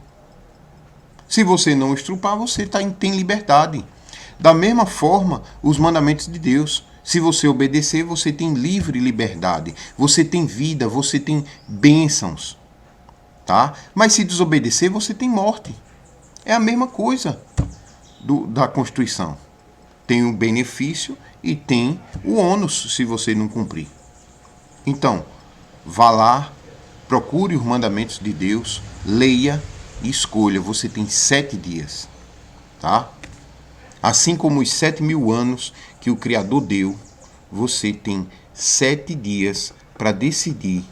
Se você não estrupar, você tem liberdade. Da mesma forma, os mandamentos de Deus. Se você obedecer, você tem livre liberdade. Você tem vida, você tem bênçãos. Tá? Mas se desobedecer, você tem morte. É a mesma coisa da Constituição. Tem o benefício e tem o ônus se você não cumprir. Então, vá lá, procure os mandamentos de Deus, leia e escolha. Você tem 7 dias. Tá? Assim como os 7.000 anos que o Criador deu, você tem 7 dias para decidir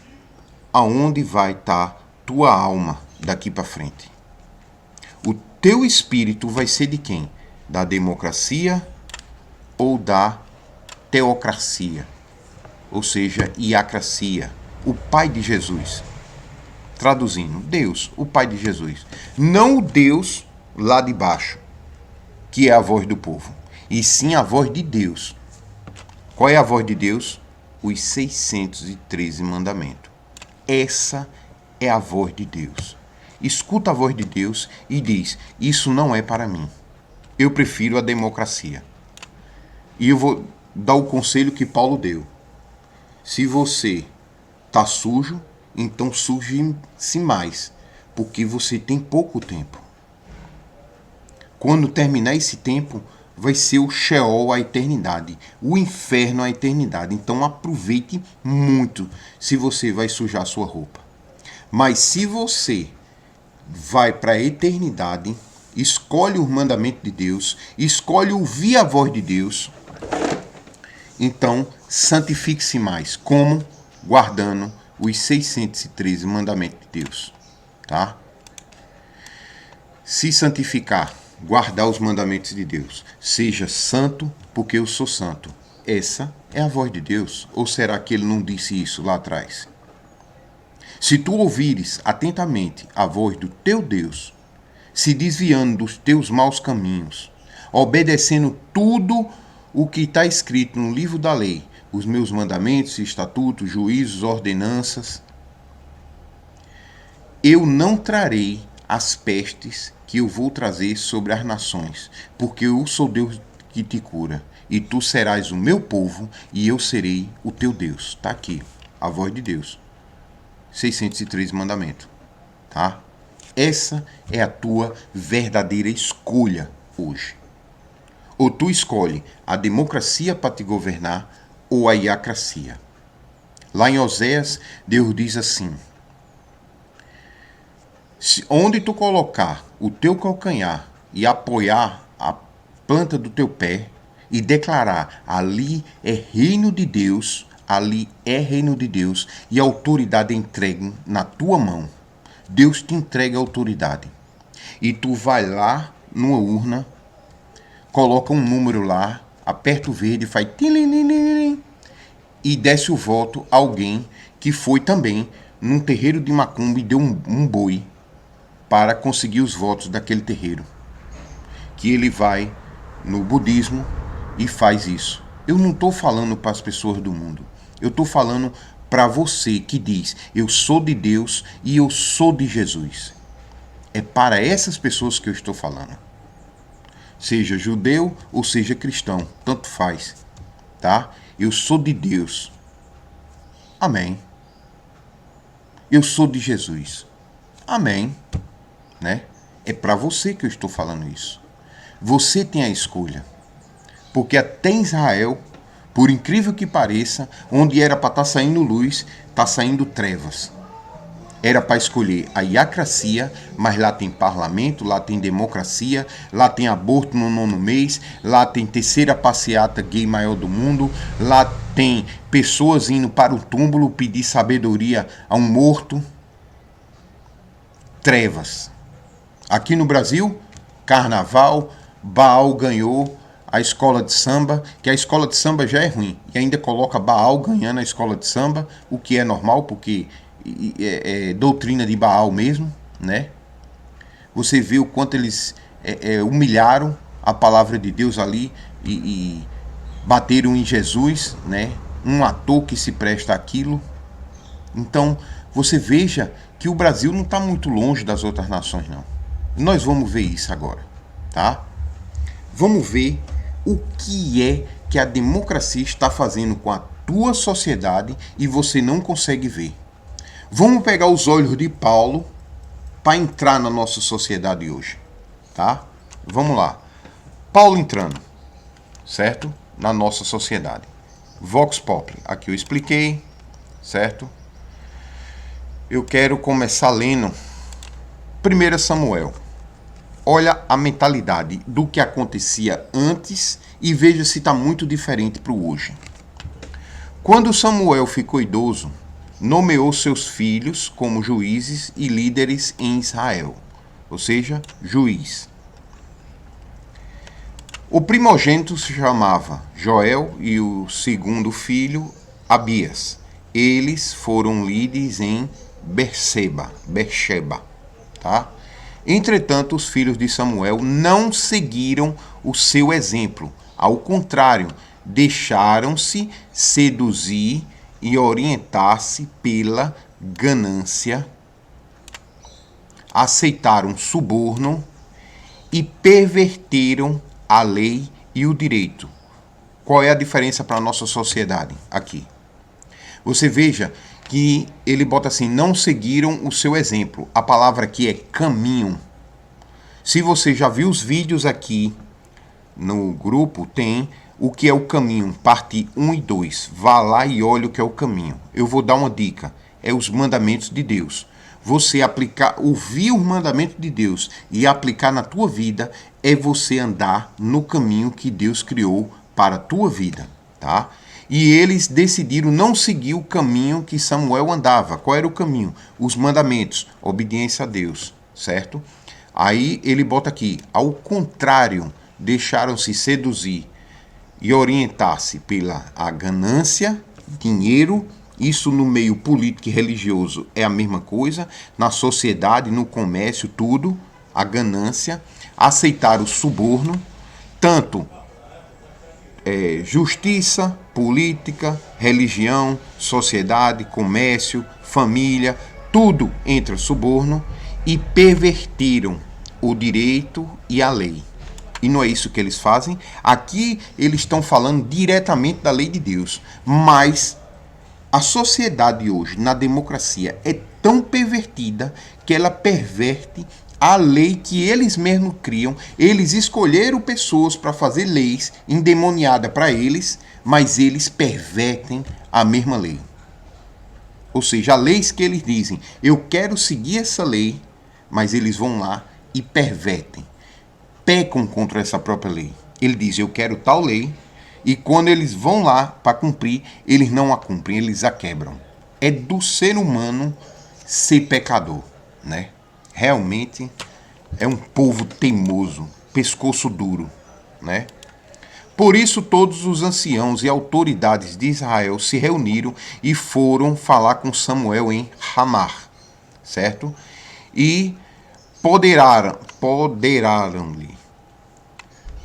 aonde vai estar tua alma daqui para frente. O teu espírito vai ser de quem? Da democracia ou da teocracia? Ou seja, iacracia. O Pai de Jesus. Traduzindo, Deus, o Pai de Jesus. Não o Deus lá de baixo, que é a voz do povo, e sim a voz de Deus. Qual é a voz de Deus? Os 613 mandamentos. Essa é a voz de Deus. Escuta a voz de Deus e diz: isso não é para mim. Eu prefiro a democracia. E eu vou dar o conselho que Paulo deu. Se você está sujo, então suje-se mais, porque você tem pouco tempo. Quando terminar esse tempo, vai ser o Sheol a eternidade, o inferno a eternidade. Então aproveite muito se você vai sujar sua roupa. Mas se você vai para a eternidade, escolhe o mandamento de Deus, escolhe ouvir a voz de Deus, então santifique-se mais. Como? Guardando os 613 mandamentos de Deus. Tá? Se santificar, guardar os mandamentos de Deus. Seja santo, porque eu sou santo. Essa é a voz de Deus. Ou será que ele não disse isso lá atrás? Se tu ouvires atentamente a voz do teu Deus, se desviando dos teus maus caminhos, obedecendo tudo o que está escrito no livro da lei, os meus mandamentos, estatutos, juízos, ordenanças, eu não trarei as pestes que eu vou trazer sobre as nações, porque eu sou Deus que te cura, e tu serás o meu povo, e eu serei o teu Deus. Está aqui, a voz de Deus. 603 mandamentos, tá? Essa é a tua verdadeira escolha hoje. Ou tu escolhe a democracia para te governar ou a iacracia. Lá em Oséias, Deus diz assim: onde tu colocar o teu calcanhar e apoiar a planta do teu pé e declarar ali é reino de Deus, ali é reino de Deus e a autoridade entregue na tua mão. Deus te entrega a autoridade. E tu vai lá numa urna, coloca um número lá, aperta o verde, faz tilililim, e desce o voto a alguém que foi também num terreiro de macumba e deu um boi para conseguir os votos daquele terreiro. Que ele vai no budismo e faz isso. Eu não estou falando para as pessoas do mundo. Eu estou falando para você que diz, eu sou de Deus e eu sou de Jesus. É para essas pessoas que eu estou falando. Seja judeu ou seja cristão, tanto faz. Tá? Eu sou de Deus. Amém. Eu sou de Jesus. Amém. Né? É para você que eu estou falando isso. Você tem a escolha. Porque até em Israel, por incrível que pareça, onde era para estar saindo luz, está saindo trevas. Era para escolher a iacracia, mas lá tem parlamento, lá tem democracia, lá tem aborto no 9º mês, lá tem terceira passeata gay maior do mundo, lá tem pessoas indo para o túmulo pedir sabedoria a um morto. Trevas. Aqui no Brasil, carnaval, Baal ganhou a escola de samba, que a escola de samba já é ruim, e ainda coloca Baal ganhando a escola de samba, o que é normal, porque é doutrina de Baal mesmo, né? Você vê o quanto eles humilharam a palavra de Deus ali e bateram em Jesus, né? Um ator que se presta àquilo. Então, você veja que o Brasil não está muito longe das outras nações, não. Nós vamos ver isso agora, tá? Vamos ver o que é que a democracia está fazendo com a tua sociedade e você não consegue ver. Vamos pegar os olhos de Paulo para entrar na nossa sociedade hoje, tá? Vamos lá. Paulo entrando, certo? Na nossa sociedade. Vox Populi, aqui eu expliquei, certo? Eu quero começar lendo 1 Samuel. Olha a mentalidade do que acontecia antes e veja se está muito diferente para o hoje. Quando Samuel ficou idoso, nomeou seus filhos como juízes e líderes em Israel, ou seja, juiz. O primogênito se chamava Joel e o segundo filho Abias. Eles foram líderes em Berseba, tá? Entretanto, os filhos de Samuel não seguiram o seu exemplo. Ao contrário, deixaram-se seduzir e orientar-se pela ganância, aceitaram suborno e perverteram a lei e o direito. Qual é a diferença para a nossa sociedade aqui? Você veja que ele bota assim, não seguiram o seu exemplo. A palavra aqui é caminho. Se você já viu os vídeos aqui no grupo, tem o que é o caminho, parte 1 e 2. Vá lá e olhe o que é o caminho. Eu vou dar uma dica, é os mandamentos de Deus. você aplicar, ouvir os mandamentos de Deus e aplicar na tua vida, é você andar no caminho que Deus criou para a tua vida, tá? E eles decidiram não seguir o caminho que Samuel andava. Qual era o caminho? Os mandamentos, obediência a Deus, certo? Aí ele bota aqui, ao contrário, deixaram-se seduzir e orientar-se pela a ganância, dinheiro. Isso no meio político e religioso é a mesma coisa, na sociedade, no comércio, tudo, a ganância, aceitar o suborno, tanto justiça, política, religião, sociedade, comércio, família, tudo entra suborno, e pervertiram o direito e a lei. E não é isso que eles fazem. Aqui eles estão falando diretamente da lei de Deus, mas a sociedade hoje, na democracia, é tão pervertida que ela perverte a lei que eles mesmos criam. Eles escolheram pessoas para fazer leis endemoniadas para eles, mas eles pervertem a mesma lei. Ou seja, as leis que eles dizem, eu quero seguir essa lei, mas eles vão lá e pervertem, pecam contra essa própria lei. Ele diz, eu quero tal lei, e quando eles vão lá para cumprir, eles não a cumprem, eles a quebram. É do ser humano ser pecador, né? Realmente é um povo teimoso, pescoço duro, né? Por isso todos os anciãos e autoridades de Israel se reuniram e foram falar com Samuel em Ramar, certo? E poderaram-lhe.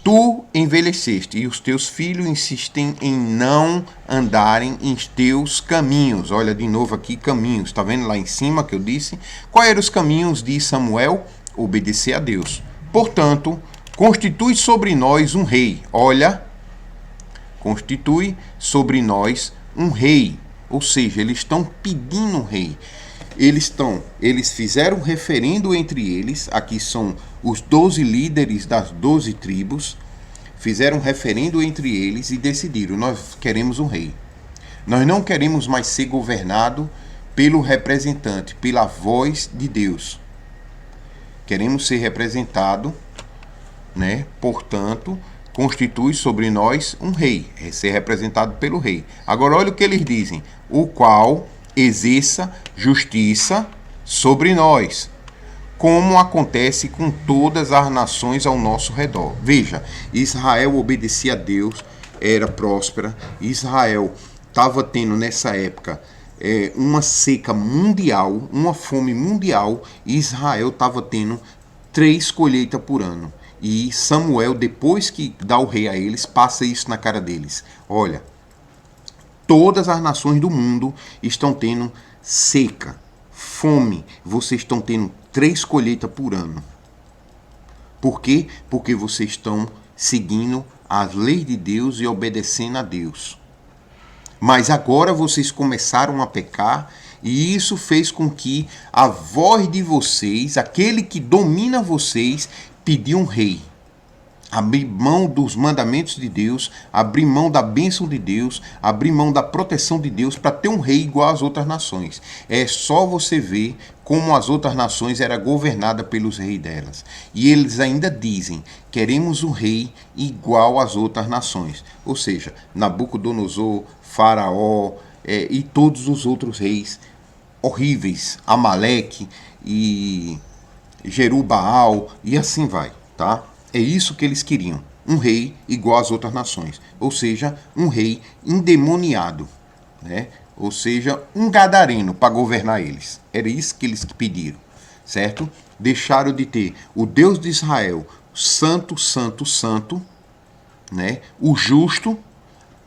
Tu envelheceste e os teus filhos insistem em não andarem em teus caminhos. Olha de novo aqui, caminhos. Está vendo lá em cima que eu disse? Quais eram os caminhos de Samuel? Obedecer a Deus. Portanto, constitui sobre nós um rei. Olha, constitui sobre nós um rei. Ou seja, eles estão pedindo um rei. Eles fizeram um referendo entre eles, aqui são os 12 líderes das 12 tribos, fizeram um referendo entre eles e decidiram, nós queremos um rei. Nós não queremos mais ser governado pelo representante, pela voz de Deus. Queremos ser representado, né? Portanto, constitui sobre nós um rei, ser representado pelo rei. Agora olha o que eles dizem, o qual exerça justiça sobre nós, como acontece com todas as nações ao nosso redor. Veja, Israel obedecia a Deus, era próspera. Israel estava tendo nessa época uma seca mundial, uma fome mundial, e Israel estava tendo 3 colheitas por ano. E Samuel, depois que dá o rei a eles, passa isso na cara deles. Olha, todas as nações do mundo estão tendo seca, fome. Vocês estão tendo 3 colheitas por ano. Por quê? Porque vocês estão seguindo as leis de Deus e obedecendo a Deus. Mas agora vocês começaram a pecar, e isso fez com que a voz de vocês, aquele que domina vocês, pediu um rei. Abrir mão dos mandamentos de Deus, abrir mão da bênção de Deus, abrir mão da proteção de Deus para ter um rei igual às outras nações. É só você ver como as outras nações eram governadas pelos reis delas. E eles ainda dizem, queremos um rei igual às outras nações. Ou seja, Nabucodonosor, Faraó e todos os outros reis horríveis, Amaleque e Jerubaal e assim vai, tá? É isso que eles queriam, um rei igual às outras nações, ou seja, um rei endemoniado, né? Ou seja, um gadareno para governar eles. Era isso que eles pediram, certo? Deixaram de ter o Deus de Israel, santo, santo, santo, né? O justo,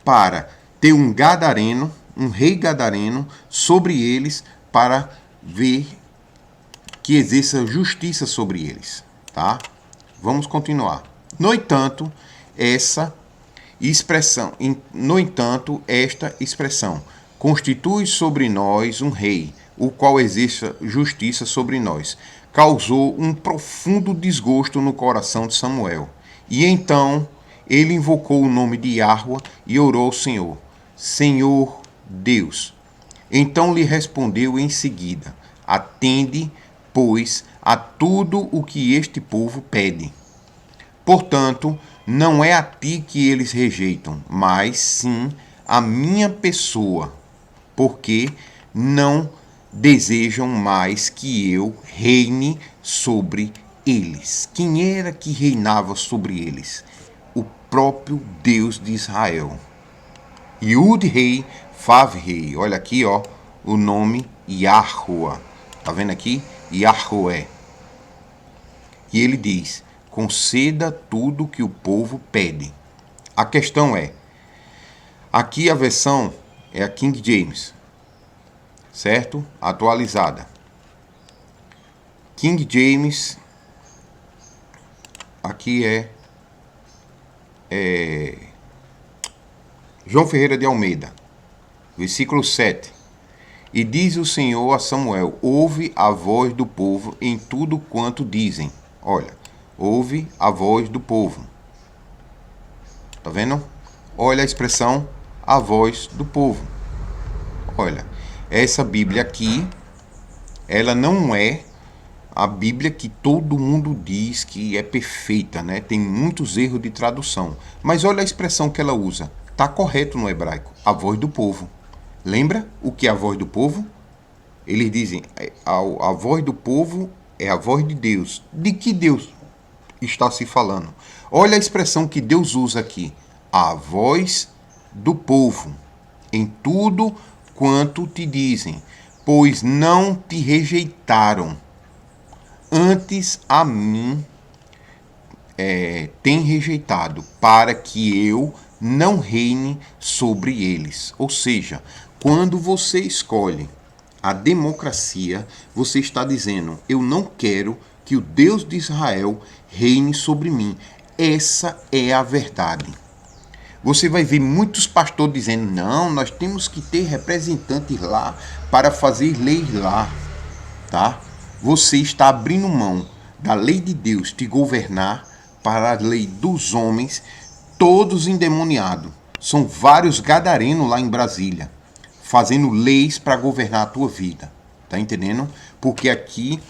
para ter um gadareno, um rei gadareno sobre eles, para ver que exerça justiça sobre eles, tá? Vamos continuar. No entanto, esta expressão, constitui sobre nós um rei, o qual exerça justiça sobre nós, causou um profundo desgosto no coração de Samuel. E então ele invocou o nome de Yahweh e orou ao Senhor, Senhor Deus. Então lhe respondeu em seguida, Atende, pois, a tudo o que este povo pede. Portanto, não é a ti que eles rejeitam, mas sim a minha pessoa, porque não desejam mais que eu reine sobre eles. Quem era que reinava sobre eles? O próprio Deus de Israel. Yud-Rei, Vav-Rei. Olha aqui, ó, o nome Yahuwah. Tá vendo aqui? Yahuwah. E ele diz: conceda tudo que o povo pede. A questão é, aqui a versão é a King James, certo? Atualizada. King James, aqui João Ferreira de Almeida, versículo 7. E diz o Senhor a Samuel: ouve a voz do povo em tudo quanto dizem. Olha, ouve a voz do povo. Tá vendo? Olha a expressão, a voz do povo. Olha, essa Bíblia aqui, ela não é a Bíblia que todo mundo diz que é perfeita, né? Tem muitos erros de tradução. Mas olha a expressão que ela usa. Tá correto no hebraico. A voz do povo. Lembra o que é a voz do povo? Eles dizem, a voz do povo é a voz de Deus. De que Deus está se falando? Olha a expressão que Deus usa aqui. A voz do povo. Em tudo quanto te dizem. Pois não te rejeitaram. Antes a mim tem rejeitado, para que eu não reine sobre eles. Ou seja, quando você escolhe a democracia, você está dizendo: eu não quero que o Deus de Israel reine sobre mim. Essa é a verdade. Você vai ver muitos pastores dizendo: não, nós temos que ter representantes lá para fazer leis lá, tá? Você está abrindo mão da lei de Deus te governar para a lei dos homens, todos endemoniados. São vários gadarenos lá em Brasília, fazendo leis para governar a tua vida. Tá entendendo? Porque aqui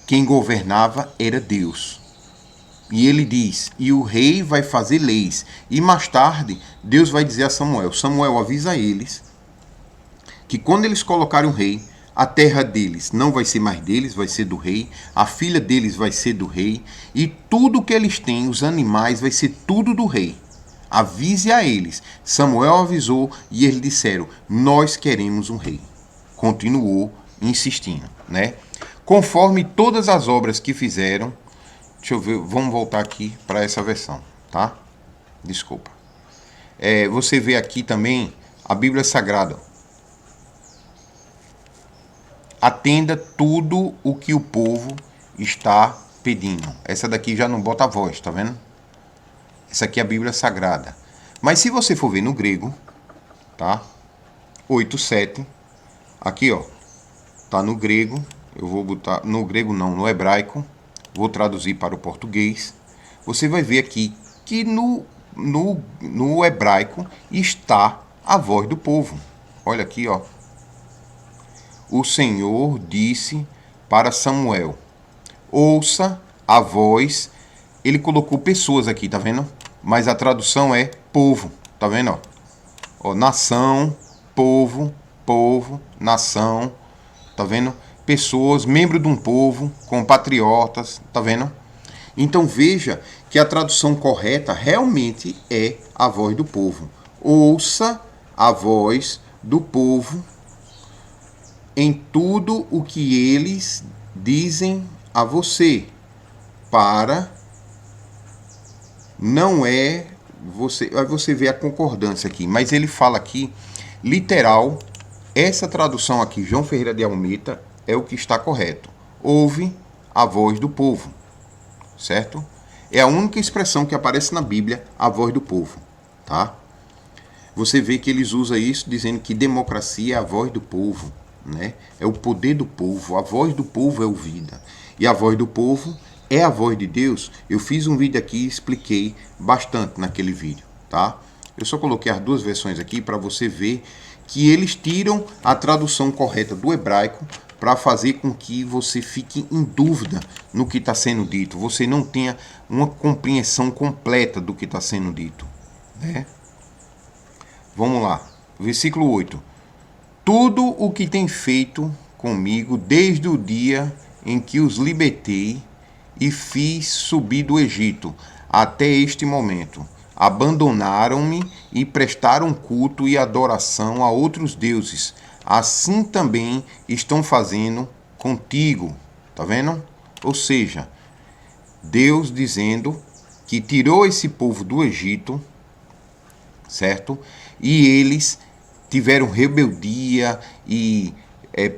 quem governava era Deus. E ele diz, e o rei vai fazer leis. E mais tarde, Deus vai dizer a Samuel: Samuel, avisa eles que quando eles colocarem um rei, a terra deles não vai ser mais deles, vai ser do rei. A filha deles vai ser do rei. E tudo que eles têm, os animais, vai ser tudo do rei. Avise a eles. Samuel avisou e eles disseram: nós queremos um rei. Continuou insistindo, né? Conforme todas as obras que fizeram. Deixa eu ver, vamos voltar aqui para essa versão, tá? Desculpa. Você vê aqui também a Bíblia Sagrada. Atenda tudo o que o povo está pedindo. Essa daqui já não bota a voz, tá vendo? Essa aqui é a Bíblia Sagrada. Mas se você for ver no grego, tá? 8:7. Aqui, ó. Tá no grego. Eu vou botar no grego não, no hebraico. Vou traduzir para o português. Você vai ver aqui que no hebraico está a voz do povo. Olha aqui, ó. O Senhor disse para Samuel: ouça a voz. Ele colocou pessoas aqui, tá vendo? Mas a tradução é povo, tá vendo? Ó, nação, povo, povo, nação, tá vendo? Pessoas, membros de um povo, compatriotas, tá vendo? Então veja que a tradução correta realmente é a voz do povo. Ouça a voz do povo em tudo o que eles dizem a você, para não é você. Aí você vê a concordância aqui, mas ele fala aqui literal. Essa tradução aqui, João Ferreira de Almeida, é o que está correto. Ouve a voz do povo, certo? É a única expressão que aparece na Bíblia, a voz do povo, tá? Você vê que eles usam isso dizendo que democracia é a voz do povo, né? É o poder do povo, a voz do povo é ouvida. E a voz do povo é a voz de Deus. Eu fiz um vídeo aqui e expliquei bastante naquele vídeo, tá? Eu só coloquei as duas versões aqui para você ver que eles tiram a tradução correta do hebraico para fazer com que você fique em dúvida no que está sendo dito, você não tenha uma compreensão completa do que está sendo dito, né? Vamos lá, versículo 8. Tudo o que tem feito comigo desde o dia em que os libertei e fiz subir do Egito até este momento. Abandonaram-me e prestaram culto e adoração a outros deuses. Assim também estão fazendo contigo. Tá vendo? Ou seja, Deus dizendo que tirou esse povo do Egito, certo? E eles tiveram rebeldia e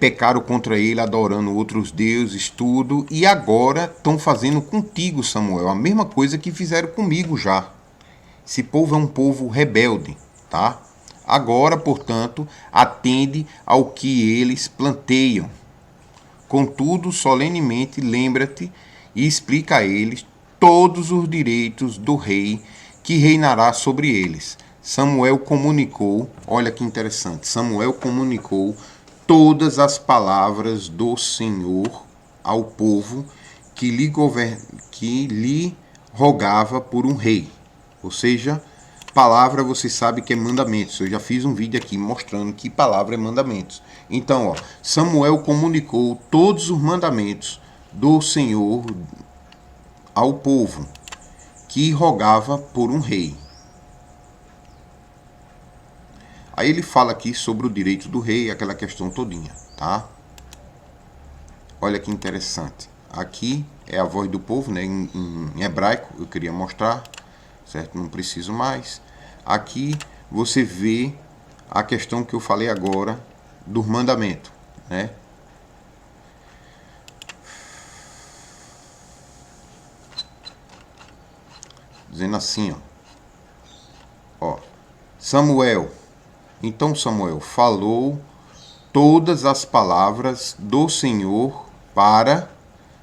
pecaram contra ele, adorando outros deuses, tudo. E agora estão fazendo contigo, Samuel, a mesma coisa que fizeram comigo já. Esse povo é um povo rebelde, tá? Agora, portanto, atende ao que eles planteiam. Contudo, solenemente, lembra-te e explica a eles todos os direitos do rei que reinará sobre eles. Samuel comunicou, olha que interessante, Samuel comunicou todas as palavras do Senhor ao povo que lhe rogava por um rei. Ou seja, palavra você sabe que é mandamentos. Eu já fiz um vídeo aqui mostrando que palavra é mandamentos. Então, ó, Samuel comunicou todos os mandamentos do Senhor ao povo que rogava por um rei. Aí ele fala aqui sobre o direito do rei, aquela questão todinha, tá? Olha que interessante. Aqui é a voz do povo, né? Em hebraico, eu queria mostrar, certo? Não preciso mais. Aqui você vê a questão que eu falei agora do mandamento, né? Dizendo assim, ó, Samuel. Então Samuel falou todas as palavras do Senhor para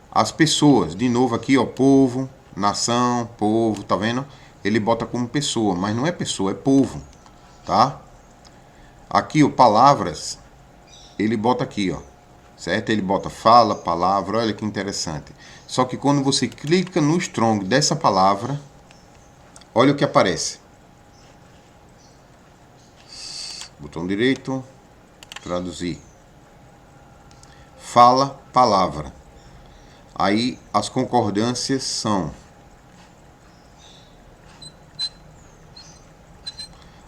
as pessoas. De novo aqui, ó, povo, nação, povo, tá vendo? Ele bota como pessoa, mas não é pessoa, é povo, tá? Aqui, ó, palavras, ele bota aqui, ó, certo? Ele bota fala, palavra, olha que interessante. Só que quando você clica no strong dessa palavra, olha o que aparece. Botão direito, traduzir. Fala, palavra. Aí as concordâncias são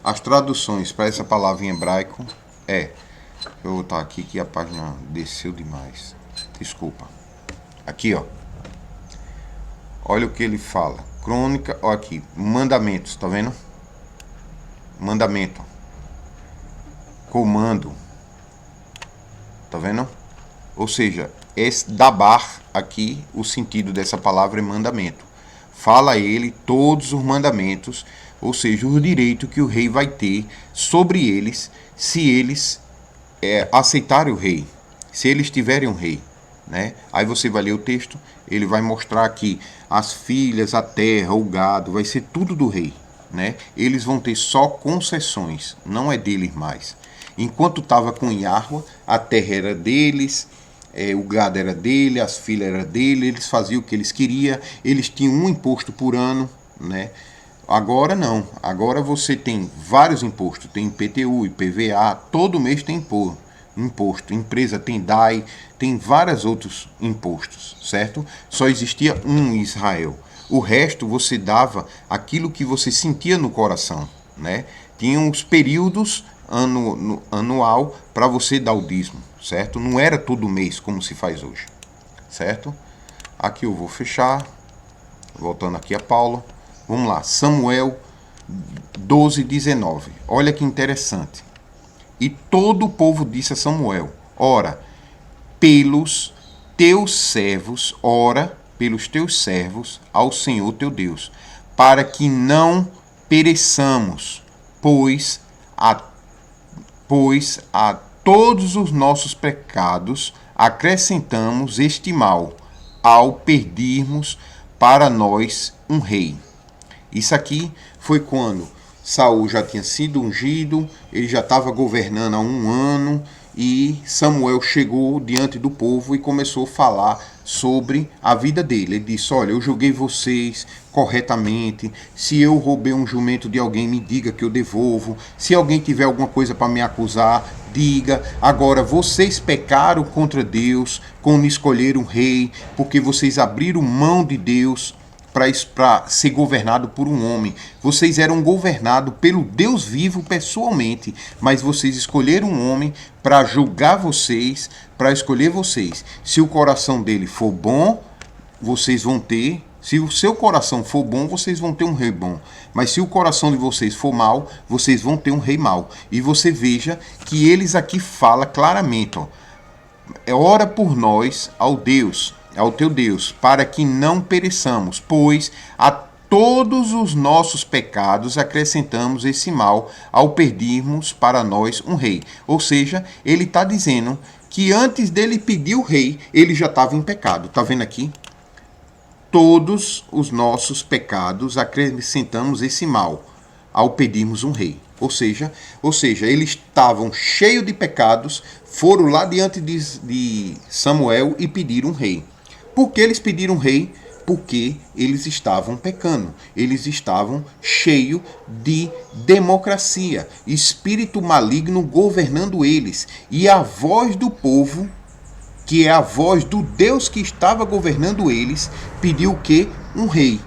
as traduções para essa palavra em hebraico é. Eu vou botar aqui que a página desceu demais. Desculpa. Aqui, ó. Olha o que ele fala. Crônica, ó aqui, mandamentos, tá vendo? Mandamento. Comando, tá vendo? Ou seja, esse dabar aqui, o sentido dessa palavra é mandamento. Fala a ele todos os mandamentos, ou seja, o direito que o rei vai ter sobre eles, se eles aceitarem o rei, se eles tiverem um rei, né? Aí você vai ler o texto, ele vai mostrar que as filhas, a terra, o gado, vai ser tudo do rei, né? Eles vão ter só concessões, não é deles mais. Enquanto estava com Yahweh, a terra era deles, o gado era dele, as filhas eram dele, eles faziam o que eles queriam, eles tinham um imposto por ano, né? Agora não, agora você tem vários impostos, tem IPTU, IPVA, todo mês tem imposto, empresa tem DAI, tem vários outros impostos, certo? Só existia um em Israel, o resto você dava aquilo que você sentia no coração, né? Tinham os períodos anual para você dar o dízimo, certo? Não era todo mês como se faz hoje, certo? Aqui eu vou fechar, voltando aqui a Paulo. Vamos lá, Samuel 12:19. Olha que interessante. E todo o povo disse a Samuel: ora, pelos teus servos ao Senhor teu Deus, para que não pereçamos, pois a todos os nossos pecados acrescentamos este mal, ao pedirmos para nós um rei. Isso aqui foi quando Saul já tinha sido ungido, ele já estava governando há um ano, e Samuel chegou diante do povo e começou a falar sobre a vida dele. Ele disse: olha, eu julguei vocês corretamente. Se eu roubei um jumento de alguém, me diga que eu devolvo. Se alguém tiver alguma coisa para me acusar, diga. Agora, vocês pecaram contra Deus quando escolheram um rei, porque vocês abriram mão de Deus para ser governado por um homem. Vocês eram governados pelo Deus vivo pessoalmente, mas vocês escolheram um homem para julgar vocês, para escolher vocês. Se o coração dele for bom, vocês vão ter. Se o seu coração for bom, vocês vão ter um rei bom. Mas se o coração de vocês for mau, vocês vão ter um rei mau. E você veja que eles aqui falam claramente, ó, ora por nós ao Deus, ao teu Deus, para que não pereçamos, pois a todos os nossos pecados acrescentamos esse mal ao pedirmos para nós um rei. Ou seja, ele está dizendo que antes dele pedir o rei, ele já estava em pecado. Está vendo aqui? Todos os nossos pecados acrescentamos esse mal ao pedirmos um rei. Ou seja, eles estavam cheios de pecados, foram lá diante de Samuel e pediram um rei. Por que eles pediram um rei? Porque eles estavam pecando, eles estavam cheios de democracia, espírito maligno governando eles. E a voz do povo, que é a voz do Deus que estava governando eles, pediu o quê? Um rei.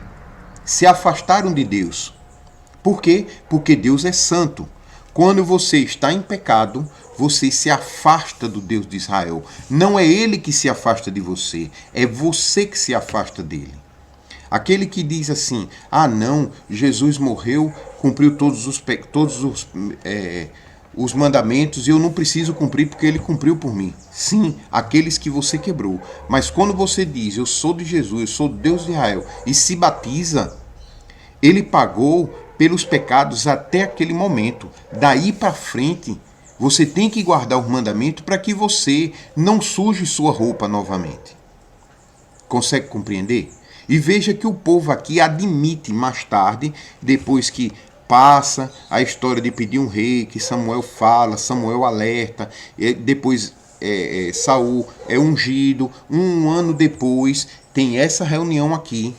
Se afastaram de Deus. Por quê? Porque Deus é santo. Quando você está em pecado, você se afasta do Deus de Israel. Não é ele que se afasta de você, é você que se afasta dele. Aquele que diz assim: ah não, Jesus morreu, cumpriu todos os mandamentos e eu não preciso cumprir porque ele cumpriu por mim. Sim, aqueles que você quebrou. Mas quando você diz: eu sou de Jesus, eu sou Deus de Israel, e se batiza, ele pagou pelos pecados até aquele momento. Daí para frente, você tem que guardar o mandamento para que você não suje sua roupa novamente. Consegue compreender? E veja que o povo aqui admite mais tarde, depois que passa a história de pedir um rei, que Samuel fala, Samuel alerta, depois Saul é ungido, um ano depois tem essa reunião aqui,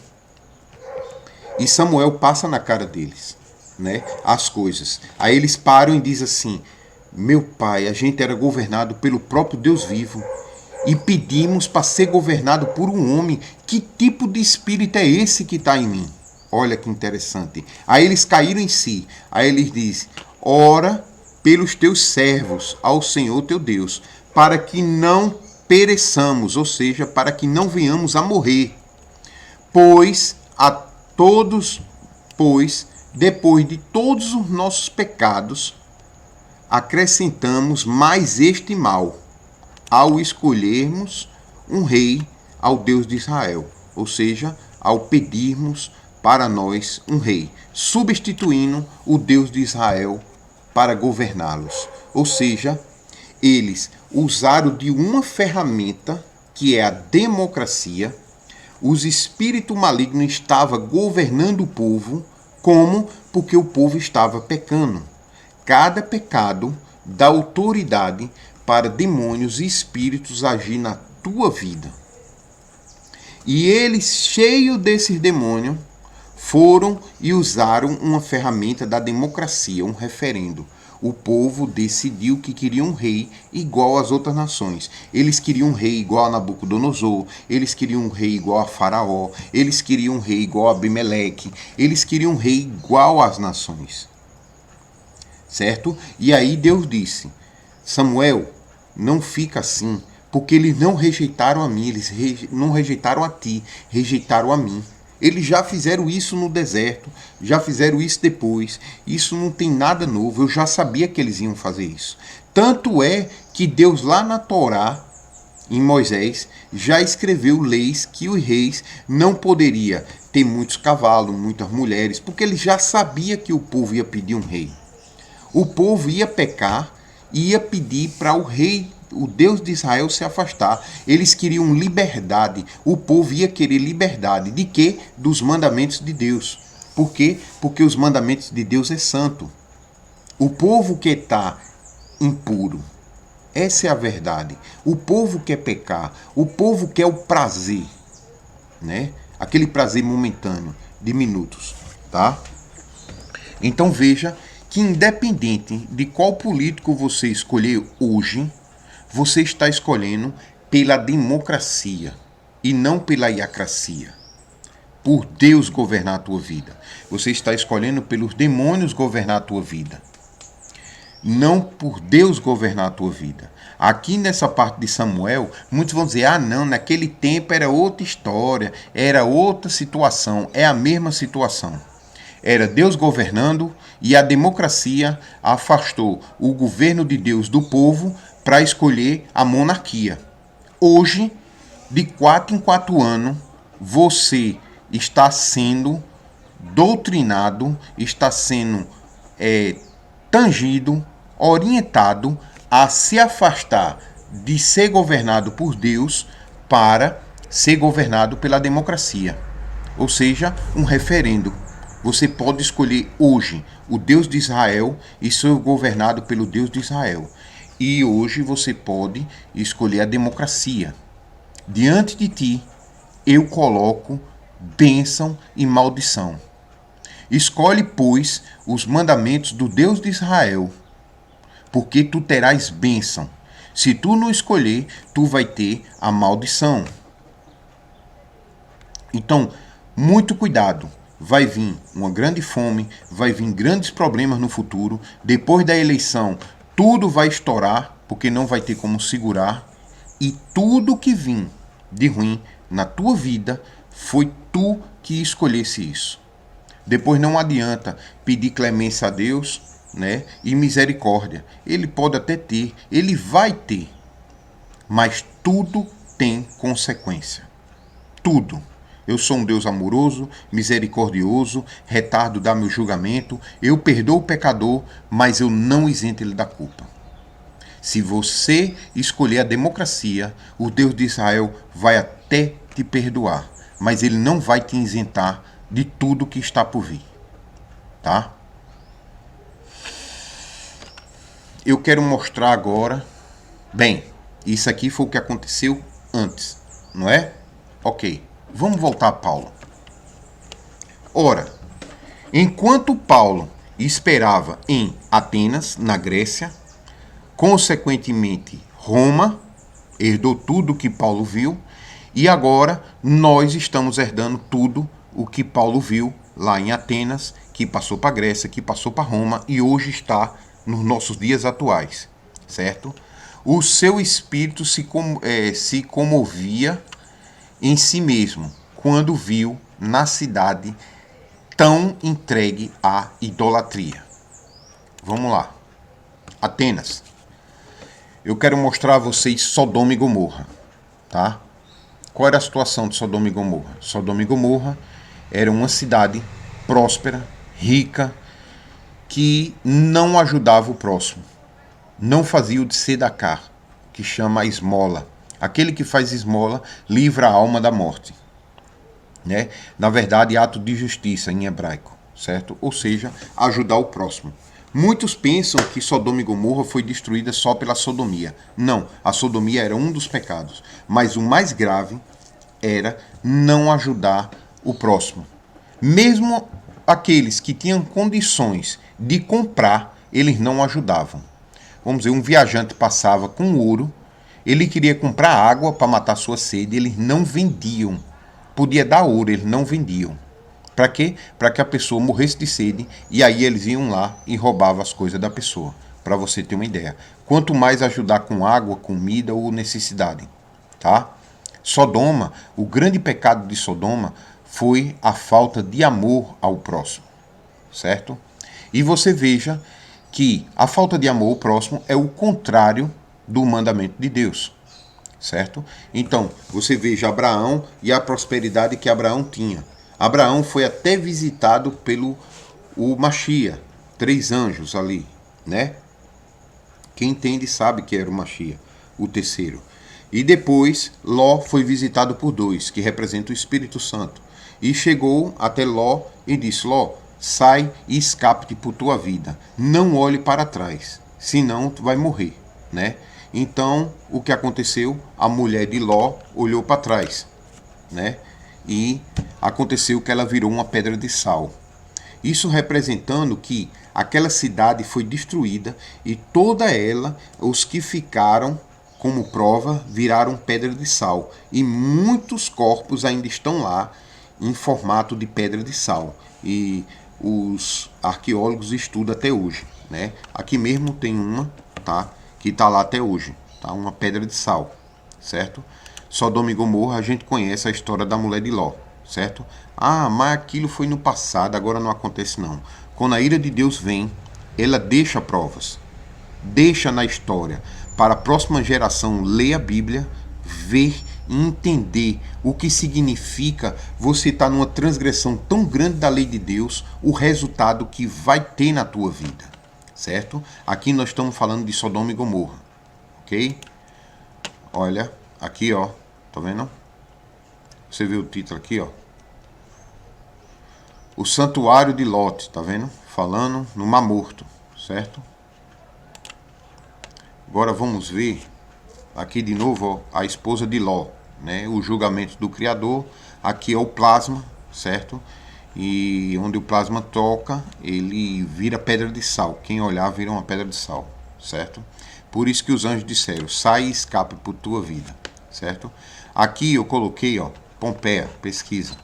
e Samuel passa na cara deles, né, as coisas. Aí eles param e dizem assim: meu pai, a gente era governado pelo próprio Deus vivo e pedimos para ser governado por um homem. Que tipo de espírito é esse que está em mim? Olha que interessante. Aí eles caíram em si. Aí eles dizem: ora pelos teus servos ao Senhor teu Deus, para que não pereçamos, ou seja, para que não venhamos a morrer. Pois depois de todos os nossos pecados, acrescentamos mais este mal, ao escolhermos um rei ao Deus de Israel, ou seja, ao pedirmos para nós um rei, substituindo o Deus de Israel para governá-los. Ou seja, eles usaram de uma ferramenta que é a democracia. Os espíritos malignos estavam governando o povo. Como? Porque o povo estava pecando. Cada pecado dá autoridade para demônios e espíritos agir na tua vida. E eles, cheios desses demônios, foram e usaram uma ferramenta da democracia, um referendo. O povo decidiu que queria um rei igual às outras nações. Eles queriam um rei igual a Nabucodonosor, eles queriam um rei igual a Faraó, eles queriam um rei igual a Abimeleque, eles queriam um rei igual às nações. Certo? E aí Deus disse: Samuel, não fica assim, porque eles não rejeitaram a mim, eles não rejeitaram a ti, rejeitaram a mim. Eles já fizeram isso no deserto, já fizeram isso depois. Isso não tem nada novo, eu já sabia que eles iam fazer isso. Tanto é que Deus lá na Torá, em Moisés, já escreveu leis que os reis não poderiam ter muitos cavalos, muitas mulheres, porque ele já sabia que o povo ia pedir um rei. O povo ia pecar e ia pedir para o rei, o Deus de Israel, se afastar. Eles queriam liberdade. O povo ia querer liberdade. De quê? Dos mandamentos de Deus. Por quê? Porque os mandamentos de Deus é santo. O povo que está impuro, Essa é a verdade. O povo quer pecar, o povo quer o prazer, né? Aquele prazer momentâneo, de minutos, tá? Então veja que independente de qual político você escolher hoje, você está escolhendo pela democracia e não pela iacracia. Por Deus governar a tua vida. Você está escolhendo pelos demônios governar a tua vida. Não por Deus governar a tua vida. Aqui nessa parte de Samuel, muitos vão dizer, não, naquele tempo era outra história, era outra situação. É a mesma situação. Era Deus governando e a democracia afastou o governo de Deus do povo para escolher a monarquia. Hoje, de 4 em 4 anos, você está sendo doutrinado, está sendo tangido, orientado a se afastar de ser governado por Deus para ser governado pela democracia. Ou seja, um referendo. Você pode escolher hoje o Deus de Israel e ser governado pelo Deus de Israel. E hoje você pode escolher a democracia. Diante de ti, eu coloco bênção e maldição. Escolhe, pois, os mandamentos do Deus de Israel, porque tu terás bênção. Se tu não escolher, tu vai ter a maldição. Então, muito cuidado. Vai vir uma grande fome, vai vir grandes problemas no futuro. Depois da eleição, tudo vai estourar, porque não vai ter como segurar. E tudo que vir de ruim na tua vida, foi tu que escolhesse isso. Depois não adianta pedir clemência a Deus, né, e misericórdia. Ele pode até ter, ele vai ter. Mas tudo tem consequência. Tudo. Eu sou um Deus amoroso, misericordioso, retardo dá meu julgamento, eu perdoo o pecador, mas eu não isento ele da culpa. Se você escolher a democracia, o Deus de Israel vai até te perdoar, mas ele não vai te isentar de tudo que está por vir. Tá? Eu quero mostrar agora. Bem, isso aqui foi o que aconteceu antes, não é? Ok. Vamos voltar a Paulo. Ora, enquanto Paulo esperava em Atenas, na Grécia, consequentemente Roma herdou tudo o que Paulo viu, e agora nós estamos herdando tudo o que Paulo viu lá em Atenas, que passou para a Grécia, que passou para Roma e hoje está nos nossos dias atuais, certo? O seu espírito se comovia em si mesmo, quando viu na cidade tão entregue à idolatria. Vamos lá. Atenas. Eu quero mostrar a vocês Sodoma e Gomorra, tá? Qual era a situação de Sodoma e Gomorra? Sodoma e Gomorra era uma cidade próspera, rica, que não ajudava o próximo. Não fazia o de sedacar, que chama a esmola. Aquele que faz esmola livra a alma da morte. Né? Na verdade, ato de justiça em hebraico, certo? Ou seja, ajudar o próximo. Muitos pensam que Sodoma e Gomorra foi destruída só pela sodomia. Não, a sodomia era um dos pecados. Mas o mais grave era não ajudar o próximo. Mesmo aqueles que tinham condições de comprar, eles não ajudavam. Vamos dizer, um viajante passava com ouro, ele queria comprar água para matar sua sede, eles não vendiam. Podia dar ouro, eles não vendiam. Para quê? Para que a pessoa morresse de sede e aí eles iam lá e roubavam as coisas da pessoa. Para você ter uma ideia. Quanto mais ajudar com água, comida ou necessidade. Tá? Sodoma, o grande pecado de Sodoma foi a falta de amor ao próximo. Certo? E você veja que a falta de amor ao próximo é o contrário do mandamento de Deus. Certo? Então, você veja Abraão e a prosperidade que Abraão tinha. Abraão foi até visitado pelo Machia, 3 anjos ali, né? Quem entende sabe que era o Machia, o terceiro. E depois Ló foi visitado por 2, que representam o Espírito Santo. E chegou até Ló e disse: Ló, sai e escape-te por tua vida. Não olhe para trás, senão tu vai morrer, né? Então, o que aconteceu? A mulher de Ló olhou para trás, né? E aconteceu que ela virou uma pedra de sal. Isso representando que aquela cidade foi destruída e toda ela, os que ficaram como prova, viraram pedra de sal. E muitos corpos ainda estão lá em formato de pedra de sal. E os arqueólogos estudam até hoje, né? Aqui mesmo tem uma, tá? Que está lá até hoje, tá? Uma pedra de sal, certo? Sodoma e Gomorra, a gente conhece a história da mulher de Ló, certo? Ah, mas aquilo foi no passado, agora não acontece não. Quando a ira de Deus vem, ela deixa provas, deixa na história, para a próxima geração ler a Bíblia, ver e entender o que significa você estar numa transgressão tão grande da lei de Deus, o resultado que vai ter na tua vida, certo? Aqui nós estamos falando de Sodoma e Gomorra, ok? Olha, aqui ó, tá vendo? Você vê o título aqui ó. O santuário de Lot, tá vendo? Falando no Mar Morto, certo? Agora vamos ver aqui de novo ó, a esposa de Ló, né? O julgamento do Criador. Aqui é o plasma, certo? E onde o plasma toca, ele vira pedra de sal. Quem olhar vira uma pedra de sal, certo? Por isso que os anjos disseram, sai e escape por tua vida, certo? Aqui eu coloquei, ó, Pompeia, pesquisa.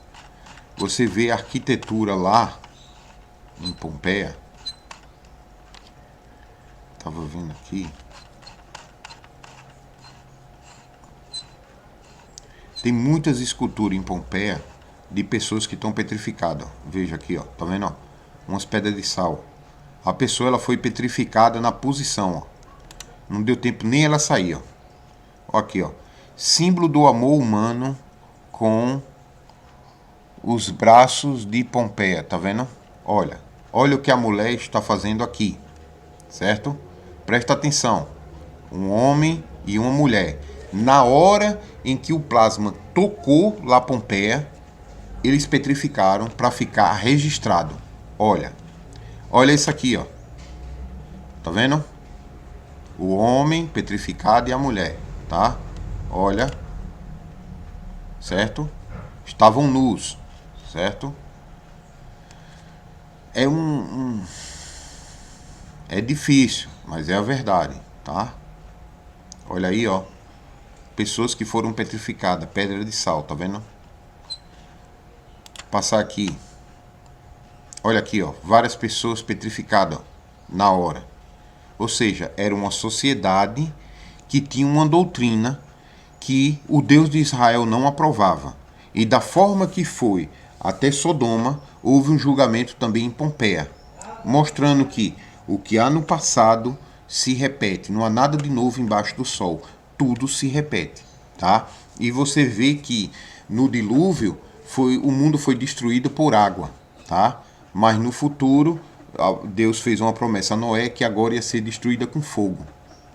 Você vê a arquitetura lá em Pompeia. Tava vendo aqui. Tem muitas esculturas em Pompeia de pessoas que estão petrificadas. Veja aqui, ó, tá vendo? Ó? Umas pedras de sal. A pessoa ela foi petrificada na posição, ó. Não deu tempo nem ela sair, ó. Ó aqui, ó. Símbolo do amor humano com os braços de Pompeia, tá vendo? Olha, olha o que a mulher está fazendo aqui, certo? Presta atenção. Um homem e uma mulher. Na hora em que o plasma tocou lá Pompeia, eles petrificaram para ficar registrado. Olha, olha isso aqui, ó. Tá vendo? O homem petrificado e a mulher, tá? Olha, certo? Estavam nus, certo? É difícil, mas é a verdade, tá? Olha aí, ó. Pessoas que foram petrificadas, pedra de sal, tá vendo? Passar aqui. Olha aqui, ó, várias pessoas petrificadas ó, na hora. Ou seja, era uma sociedade que tinha uma doutrina que o Deus de Israel não aprovava. E da forma que foi até Sodoma, houve um julgamento também em Pompeia, mostrando que o que há no passado se repete, não há nada de novo embaixo do sol, tudo se repete, tá? E você vê que no dilúvio o mundo foi destruído por água, tá? Mas no futuro Deus fez uma promessa a Noé que agora ia ser destruída com fogo,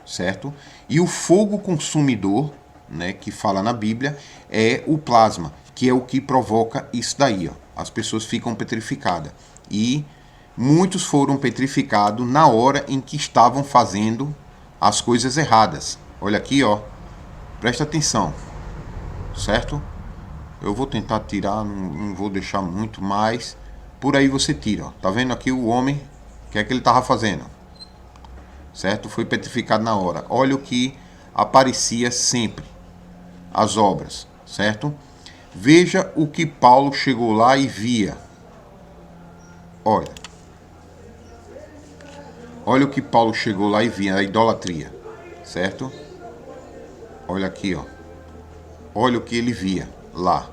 certo? E o fogo consumidor, né, que fala na Bíblia, é o plasma, que é o que provoca isso daí, ó. As pessoas ficam petrificadas. E muitos foram petrificados na hora em que estavam fazendo as coisas erradas. Olha aqui, ó. Presta atenção, certo? Eu vou tentar tirar, não vou deixar muito, mas por aí você tira, ó. Tá vendo aqui o homem, o que é que ele estava fazendo? Certo? Foi petrificado na hora. Olha o que aparecia sempre, as obras, certo? Veja o que Paulo chegou lá e via. Olha. Olha o que Paulo chegou lá e via, a idolatria, certo? Olha aqui, ó. Olha o que ele via lá.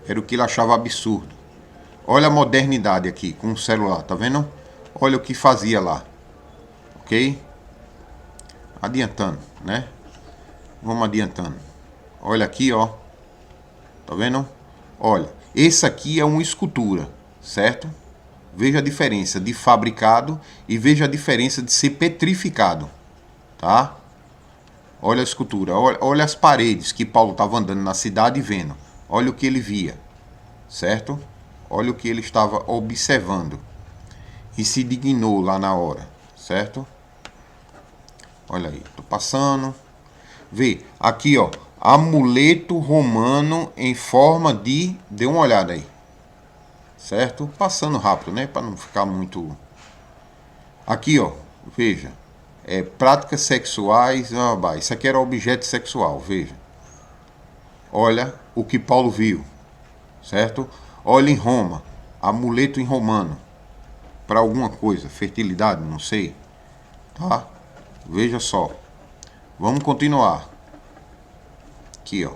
Era o que ele achava absurdo. Olha a modernidade aqui, com o celular, tá vendo? Olha o que fazia lá. Ok? Adiantando, né? Vamos adiantando. Olha aqui, ó. Tá vendo? Olha, esse aqui é uma escultura, certo? Veja a diferença de fabricado e veja a diferença de ser petrificado, tá? Olha a escultura, olha as paredes que Paulo estava andando na cidade e vendo. Olha o que ele via, certo? Olha o que ele estava observando e se dignou lá na hora, certo? Olha aí, tô passando. Vê, aqui ó, amuleto romano em forma de... Dê uma olhada aí. Certo? Passando rápido, né? Para não ficar muito... Aqui ó, veja. Práticas sexuais, isso aqui era objeto sexual, veja. Olha o que Paulo viu, certo? Olha em Roma, amuleto em romano, para alguma coisa, fertilidade, não sei, tá? Veja só, vamos continuar. Aqui ó,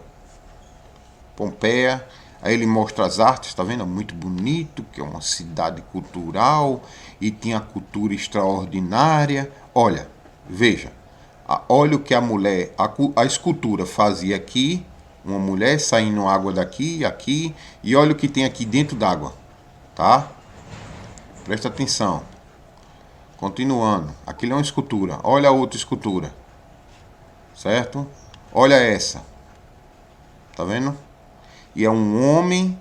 Pompeia, aí ele mostra as artes, tá vendo? Muito bonito, que é uma cidade cultural e tinha cultura extraordinária. Olha, veja, olha o que a mulher, a escultura fazia aqui, uma mulher saindo água daqui e aqui, e olha o que tem aqui dentro d'água, tá? Presta atenção. Continuando, aquilo é uma escultura, olha a outra escultura, certo? Olha essa, tá vendo? E é um homem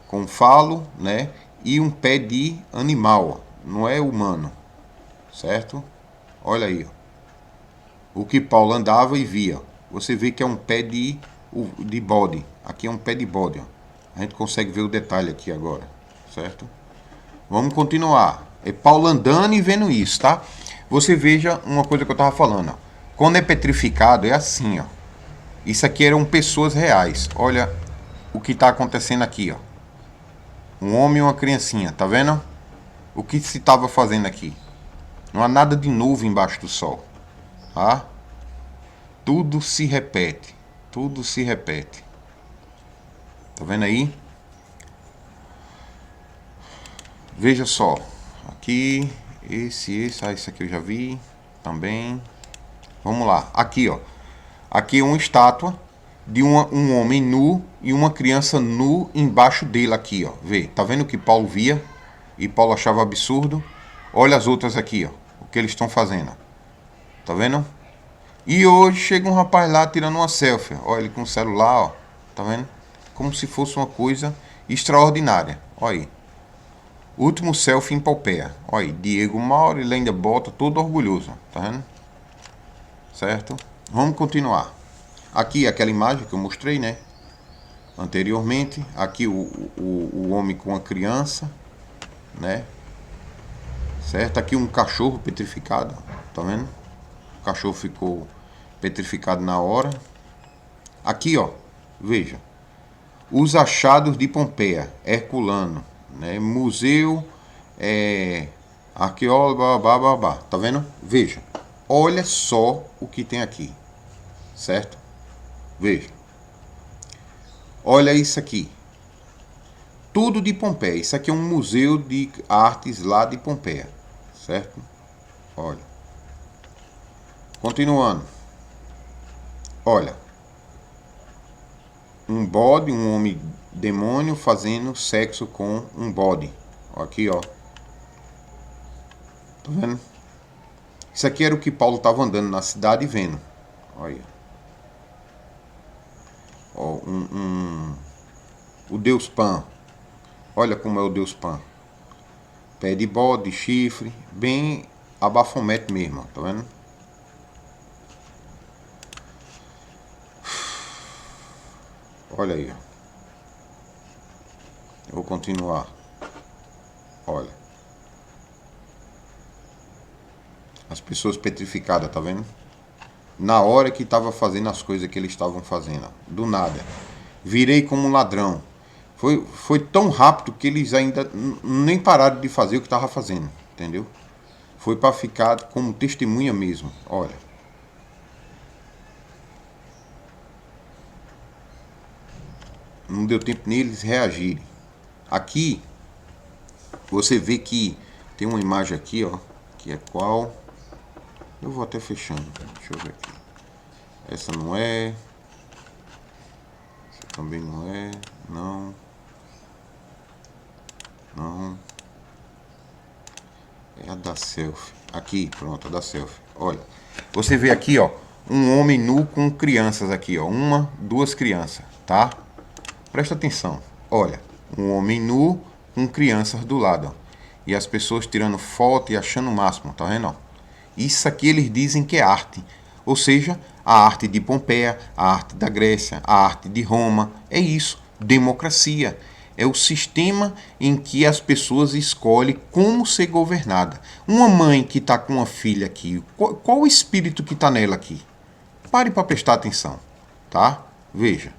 com falo, né? E um pé de animal, não é humano, certo? Olha aí, ó. O que Paulo andava e via. Você vê que é um pé de bode. Aqui é um pé de bode, ó. A gente consegue ver o detalhe aqui agora, certo? Vamos continuar. É Paulo andando e vendo isso, tá? Você veja uma coisa que eu tava falando, ó. Quando é petrificado é assim, ó. Isso aqui eram pessoas reais. Olha o que está acontecendo aqui, ó. Um homem e uma criancinha, tá vendo? O que se estava fazendo aqui? Não há nada de novo embaixo do sol, tá? Tudo se repete. Tudo se repete. Tá vendo aí? Veja só. Aqui, esse, esse aqui eu já vi também. Vamos lá. Aqui, ó. Aqui é uma estátua de um homem nu e uma criança nu embaixo dele aqui, ó. Vê, tá vendo o que Paulo via? E Paulo achava absurdo. Olha as outras aqui, ó. O que eles estão fazendo. Tá vendo? E hoje chega um rapaz lá tirando uma selfie. Olha ele com o celular, ó. Tá vendo? Como se fosse uma coisa extraordinária. Olha aí. Último selfie em Pompeia. Olha aí. Diego Mauro, ele ainda bota todo orgulhoso. Tá vendo? Certo? Vamos continuar. Aqui aquela imagem que eu mostrei, né? Anteriormente. Aqui o homem com a criança, né? Certo? Aqui um cachorro petrificado. Tá vendo? O cachorro ficou petrificado na hora. Aqui, ó. Veja. Os achados de Pompeia. Herculano. Né? Museu. Arqueólogo. Babá. Tá vendo? Veja. Olha só o que tem aqui. Certo? Veja. Olha isso aqui. Tudo de Pompeia. Isso aqui é um museu de artes lá de Pompeia. Certo? Olha. Continuando. Olha. Um bode, um homem demônio fazendo sexo com um bode. Aqui, ó. Tá vendo? Isso aqui era o que Paulo estava andando na cidade e vendo. Olha. Ó, o Deus Pan. Olha como é o Deus Pan. Pé de bode, chifre, bem abafomete mesmo, tá vendo? Olha aí, ó. Eu vou continuar. Olha. As pessoas petrificadas, tá vendo? Na hora que estava fazendo as coisas que eles estavam fazendo. Do nada. Virei como um ladrão. Foi tão rápido que eles ainda nem pararam de fazer o que estavam fazendo. Entendeu? Foi para ficar como testemunha mesmo. Olha. Não deu tempo neles reagirem. Aqui, você vê que tem uma imagem aqui, ó. Que é qual? Eu vou até fechando. Deixa eu ver aqui. Essa não é. Essa também não é. Não. Não. É a da selfie. Aqui, pronto, a da selfie. Olha. Você vê aqui, ó. Um homem nu com crianças aqui, ó. Uma, duas crianças, tá? Presta atenção. Olha. Um homem nu com crianças do lado, ó. E as pessoas tirando foto e achando o máximo, tá vendo, ó? Isso aqui eles dizem que é arte. Ou seja, a arte de Pompeia, a arte da Grécia, a arte de Roma, é isso, democracia. É o sistema em que as pessoas escolhem como ser governada. Uma mãe que está com uma filha aqui, qual o espírito que está nela aqui? Pare para prestar atenção, tá? Veja,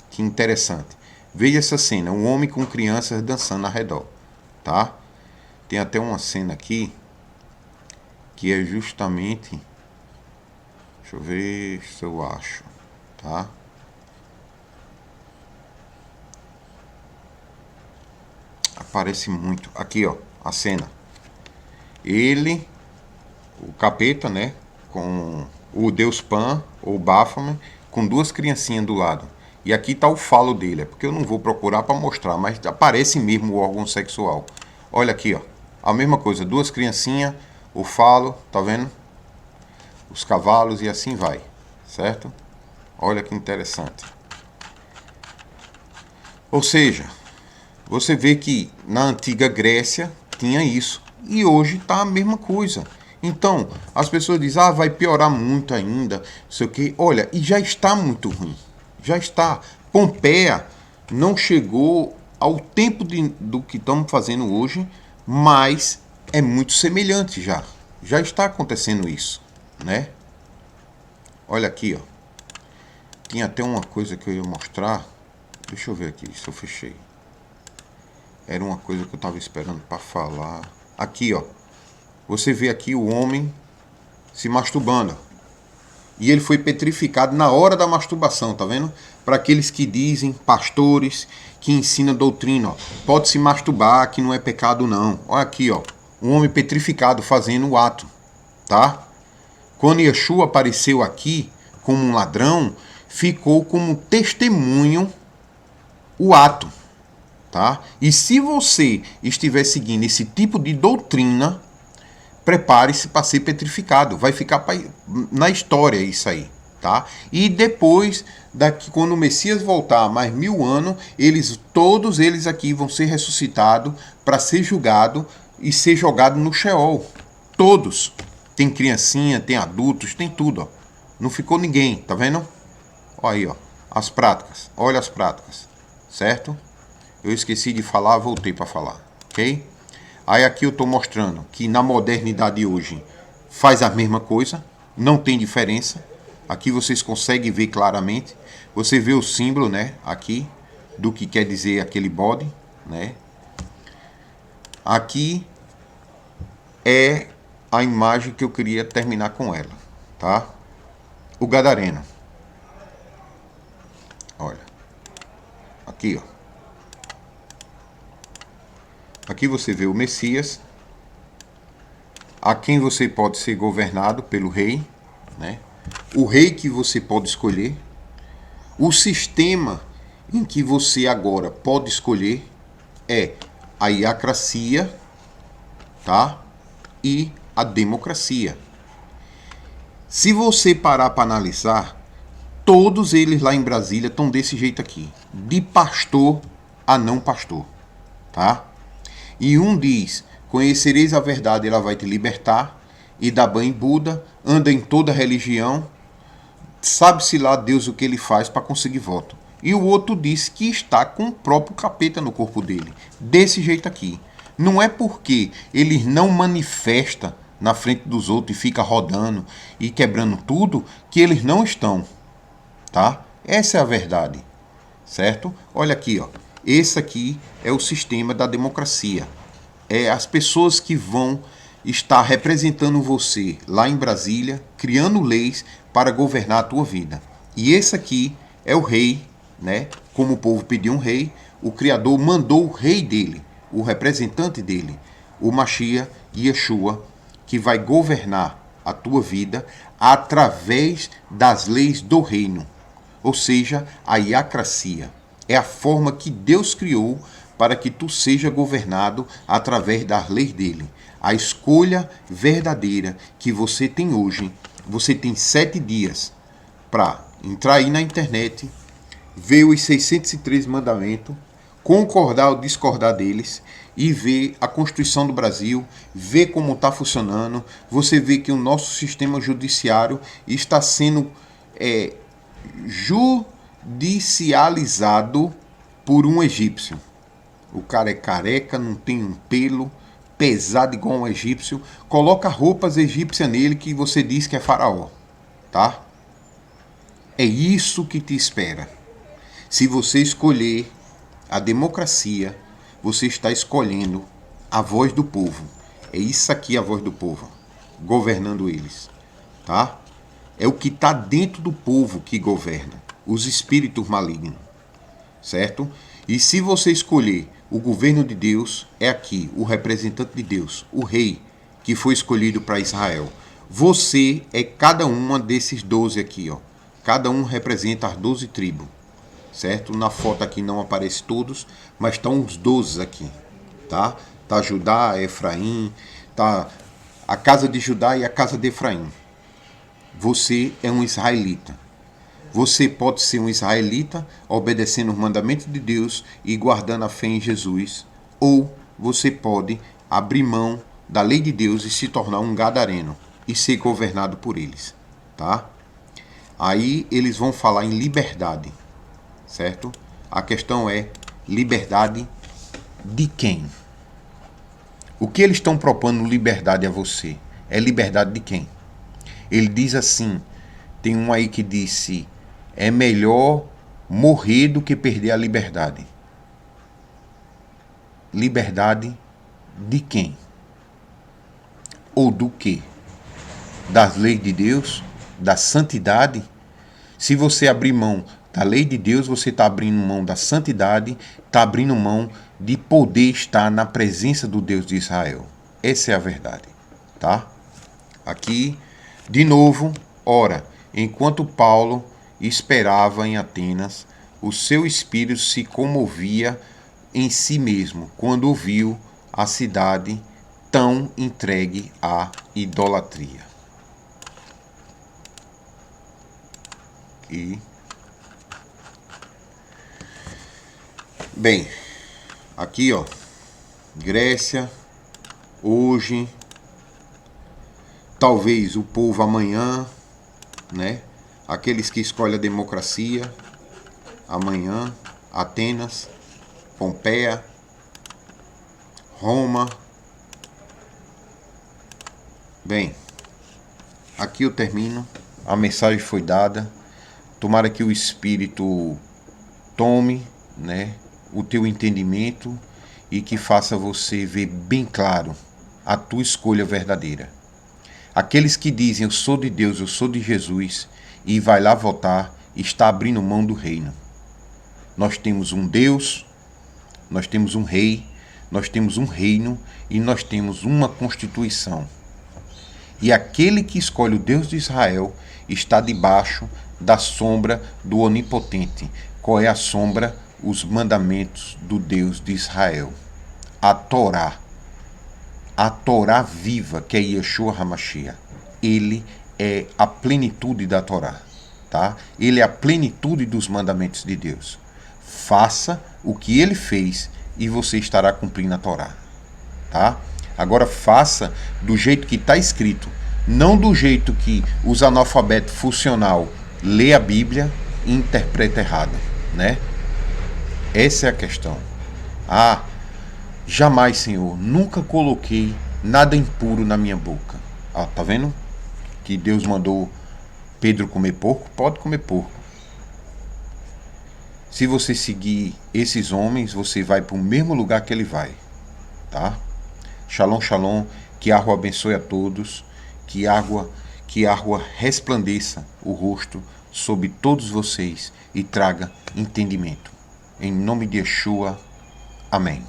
que interessante. Veja essa cena, um homem com crianças dançando ao redor, tá? Tem até uma cena aqui que é justamente, deixa eu ver se eu acho, tá? Aparece muito. Aqui, ó, a cena. Ele, o capeta, né, com o deus Pan, ou Baphomet, com duas criancinhas do lado. E aqui tá o falo dele, é porque eu não vou procurar para mostrar, mas aparece mesmo o órgão sexual. Olha aqui, ó. A mesma coisa, duas criancinhas, o falo, tá vendo? Os cavalos e assim vai, certo? Olha que interessante. Ou seja, você vê que na antiga Grécia tinha isso. E hoje está a mesma coisa. Então, as pessoas dizem, vai piorar muito ainda, não sei o quê. Olha, e já está muito ruim. Já está. Pompeia não chegou ao tempo do que estamos fazendo hoje, mas é muito semelhante já. Já está acontecendo isso, né? Olha aqui, ó. Tinha até uma coisa que eu ia mostrar. Deixa eu ver aqui se eu fechei. Era uma coisa que eu estava esperando para falar. Aqui, ó. Você vê aqui o homem se masturbando. E ele foi petrificado na hora da masturbação, tá vendo? Para aqueles que dizem, pastores, que ensinam doutrina, ó. Pode se masturbar, que não é pecado não. Olha aqui, ó. Um homem petrificado fazendo o ato, tá? Quando Yeshua apareceu aqui como um ladrão, ficou como testemunho o ato. Tá? E se você estiver seguindo esse tipo de doutrina, prepare-se para ser petrificado. Vai ficar na história isso aí. Tá? E depois, quando o Messias voltar mais 1000 anos, todos eles aqui vão ser ressuscitados para ser julgado e ser jogado no Sheol. Todos. Tem criancinha, tem adultos, tem tudo. Ó. Não ficou ninguém, tá vendo? Olha aí, ó, as práticas. Olha as práticas. Certo? Eu esqueci de falar, voltei para falar, ok? Aí aqui eu estou mostrando que na modernidade hoje faz a mesma coisa, não tem diferença. Aqui vocês conseguem ver claramente. Você vê o símbolo, né, aqui, do que quer dizer aquele bode, né? Aqui é a imagem que eu queria terminar com ela, tá? O gadareno. Olha. Aqui, ó. Aqui você vê o Messias, a quem você pode ser governado pelo rei, né? O rei que você pode escolher, o sistema em que você agora pode escolher é a iacracia, tá? E a democracia. Se você parar para analisar, todos eles lá em Brasília estão desse jeito aqui, de pastor a não pastor, tá? E um diz, conhecereis a verdade, ela vai te libertar, e dá banho em Buda, anda em toda religião, sabe-se lá Deus o que ele faz para conseguir voto. E o outro diz que está com o próprio capeta no corpo dele, desse jeito aqui. Não é porque ele não manifesta na frente dos outros e fica rodando e quebrando tudo, que eles não estão, tá? Essa é a verdade, certo? Olha aqui, ó. Esse aqui é o sistema da democracia. É as pessoas que vão estar representando você lá em Brasília, criando leis para governar a tua vida. E esse aqui é o rei, né? Como o povo pediu um rei, o Criador mandou o rei dele, o representante dele, o Mashiach, Yeshua, que vai governar a tua vida através das leis do reino. Ou seja, a iacracia. É a forma que Deus criou para que tu seja governado através das leis dele. A escolha verdadeira que você tem hoje, você tem 7 dias para entrar aí na internet, ver os 603 mandamentos, concordar ou discordar deles e ver a Constituição do Brasil, ver como está funcionando. Você vê que o nosso sistema judiciário está sendo judicializado por um egípcio. O cara é careca, não tem um pelo, pesado igual um egípcio, coloca roupas egípcias nele que você diz que é faraó, tá? É isso que te espera. Se você escolher a democracia, você está escolhendo a voz do povo. É isso aqui a voz do povo, governando eles, tá? É o que está dentro do povo que governa, os espíritos malignos, certo? E se você escolher o governo de Deus, é aqui o representante de Deus, o rei que foi escolhido para Israel. Você é cada uma desses 12 aqui, ó. Cada um representa as 12 tribos, certo? Na foto aqui não aparece todos, mas estão os 12 aqui, tá? Tá Judá, Efraim, tá a casa de Judá e a casa de Efraim. Você é um israelita. Você pode ser um israelita obedecendo os mandamentos de Deus e guardando a fé em Jesus, ou você pode abrir mão da lei de Deus e se tornar um gadareno e ser governado por eles, tá? Aí eles vão falar em liberdade, certo? A questão é liberdade de quem? O que eles estão propondo liberdade a você? É liberdade de quem? Ele diz assim, tem um aí que disse, é melhor morrer do que perder a liberdade. Liberdade de quem? Ou do quê? Das leis de Deus? Da santidade? Se você abrir mão da lei de Deus, você está abrindo mão da santidade, está abrindo mão de poder estar na presença do Deus de Israel. Essa é a verdade, tá? Aqui, de novo, ora, enquanto Paulo esperava em Atenas, o seu espírito se comovia em si mesmo quando ouviu a cidade tão entregue à idolatria. E bem, aqui ó, Grécia, hoje, talvez o povo amanhã, né? Aqueles que escolhem a democracia, amanhã, Atenas, Pompeia, Roma. Bem, aqui eu termino. A mensagem foi dada. Tomara que o Espírito tome, né, o teu entendimento e que faça você ver bem claro a tua escolha verdadeira. Aqueles que dizem eu sou de Deus, eu sou de Jesus e vai lá votar, está abrindo mão do reino. Nós temos um Deus, nós temos um rei, nós temos um reino e nós temos uma Constituição. E aquele que escolhe o Deus de Israel está debaixo da sombra do Onipotente. Qual é a sombra? Os mandamentos do Deus de Israel. A Torá viva, que é Yeshua HaMashiach. Ele é a plenitude da Torá, tá? Ele é a plenitude dos mandamentos de Deus. Faça o que ele fez e você estará cumprindo a Torá, tá? Agora faça do jeito que está escrito, não do jeito que os analfabetos funcional lê a Bíblia e interpreta errado, né? Essa é a questão. Jamais, Senhor, nunca coloquei nada impuro na minha boca. Tá vendo? Que Deus mandou Pedro comer porco? Pode comer porco. Se você seguir esses homens, você vai para o mesmo lugar que ele vai, tá? Shalom, shalom, que a água abençoe a todos, que a água resplandeça o rosto sobre todos vocês e traga entendimento. Em nome de Yeshua, amém.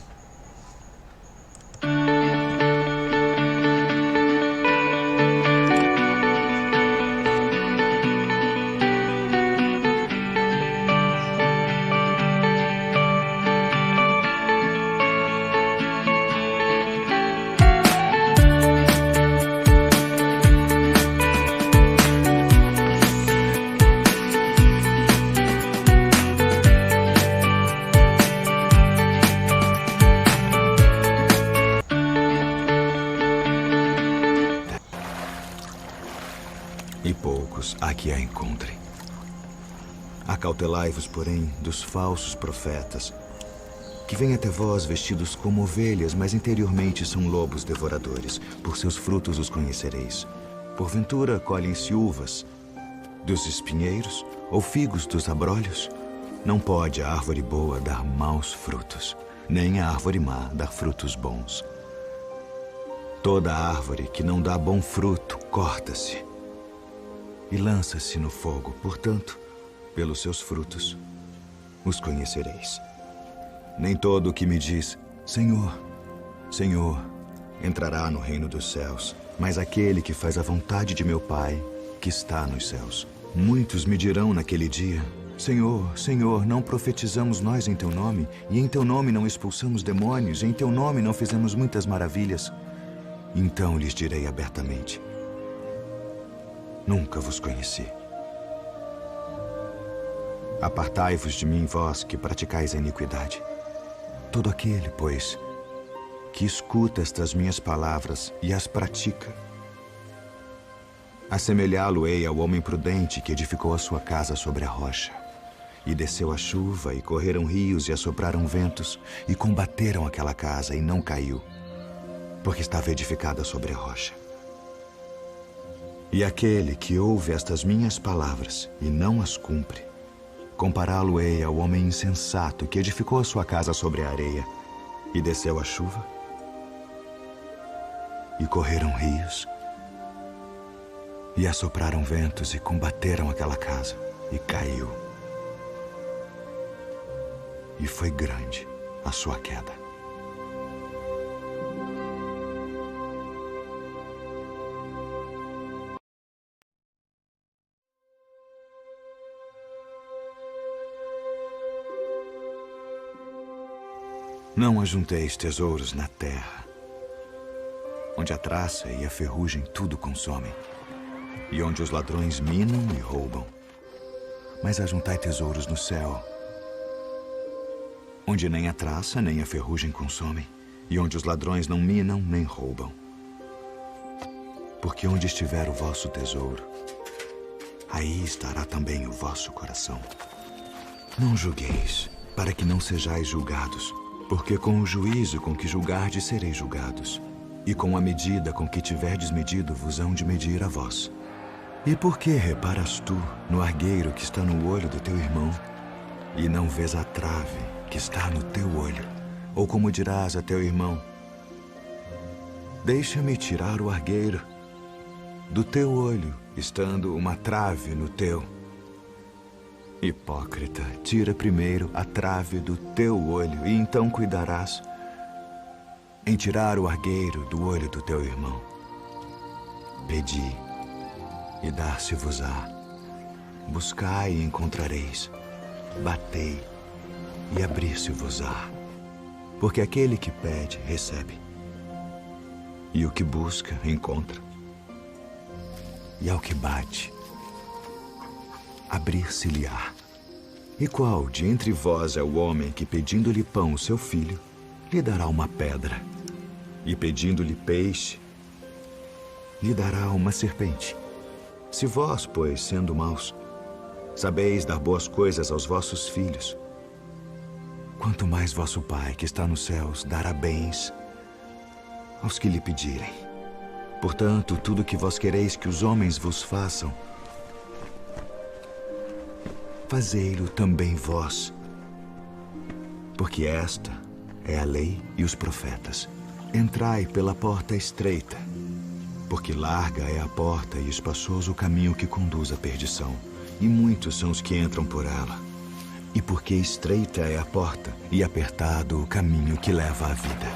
encontrem. Acautelai-vos, porém, dos falsos profetas, que vêm até vós vestidos como ovelhas, mas interiormente são lobos devoradores. Por seus frutos os conhecereis. Porventura colhem-se uvas dos espinheiros ou figos dos abrolhos? Não pode a árvore boa dar maus frutos, nem a árvore má dar frutos bons. Toda árvore que não dá bom fruto corta-se e lança-se no fogo. Portanto, pelos seus frutos os conhecereis. Nem todo o que me diz, Senhor, Senhor, entrará no reino dos céus, mas aquele que faz a vontade de meu Pai, que está nos céus. Muitos me dirão naquele dia, Senhor, Senhor, não profetizamos nós em teu nome, e em teu nome não expulsamos demônios, e em teu nome não fizemos muitas maravilhas? Então lhes direi abertamente, nunca vos conheci. Apartai-vos de mim, vós que praticais a iniquidade. Todo aquele, pois, que escuta estas minhas palavras e as pratica, assemelhá-lo-ei ao homem prudente que edificou a sua casa sobre a rocha. E desceu a chuva, e correram rios, e assopraram ventos, e combateram aquela casa, e não caiu, porque estava edificada sobre a rocha. E aquele que ouve estas minhas palavras e não as cumpre, compará-lo-ei ao homem insensato que edificou a sua casa sobre a areia, e desceu a chuva, e correram rios, e assopraram ventos, e combateram aquela casa, e caiu. E foi grande a sua queda. Não ajunteis tesouros na terra, onde a traça e a ferrugem tudo consomem, e onde os ladrões minam e roubam. Mas ajuntai tesouros no céu, onde nem a traça nem a ferrugem consomem, e onde os ladrões não minam nem roubam. Porque onde estiver o vosso tesouro, aí estará também o vosso coração. Não julgueis, para que não sejais julgados, porque com o juízo com que julgardes sereis julgados, e com a medida com que tiverdes medido vos hão de medir a vós. E por que reparas tu no argueiro que está no olho do teu irmão, e não vês a trave que está no teu olho? Ou como dirás a teu irmão, deixa-me tirar o argueiro do teu olho, estando uma trave no teu? Hipócrita, tira primeiro a trave do teu olho, e então cuidarás em tirar o argueiro do olho do teu irmão. Pedi, e dar-se-vos-á. Buscai e encontrareis. Batei, e abrir-se-vos-á. Porque aquele que pede, recebe. E o que busca, encontra. E ao que bate, abrir-se-lhe-á. E qual de entre vós é o homem que, pedindo-lhe pão o seu filho, lhe dará uma pedra? E pedindo-lhe peixe, lhe dará uma serpente? Se vós, pois, sendo maus, sabeis dar boas coisas aos vossos filhos, quanto mais vosso Pai, que está nos céus, dará bens aos que lhe pedirem. Portanto, tudo que vós quereis que os homens vos façam, fazei-lo também vós, porque esta é a lei e os profetas. Entrai pela porta estreita, porque larga é a porta e espaçoso o caminho que conduz à perdição, e muitos são os que entram por ela. E porque estreita é a porta e apertado o caminho que leva à vida,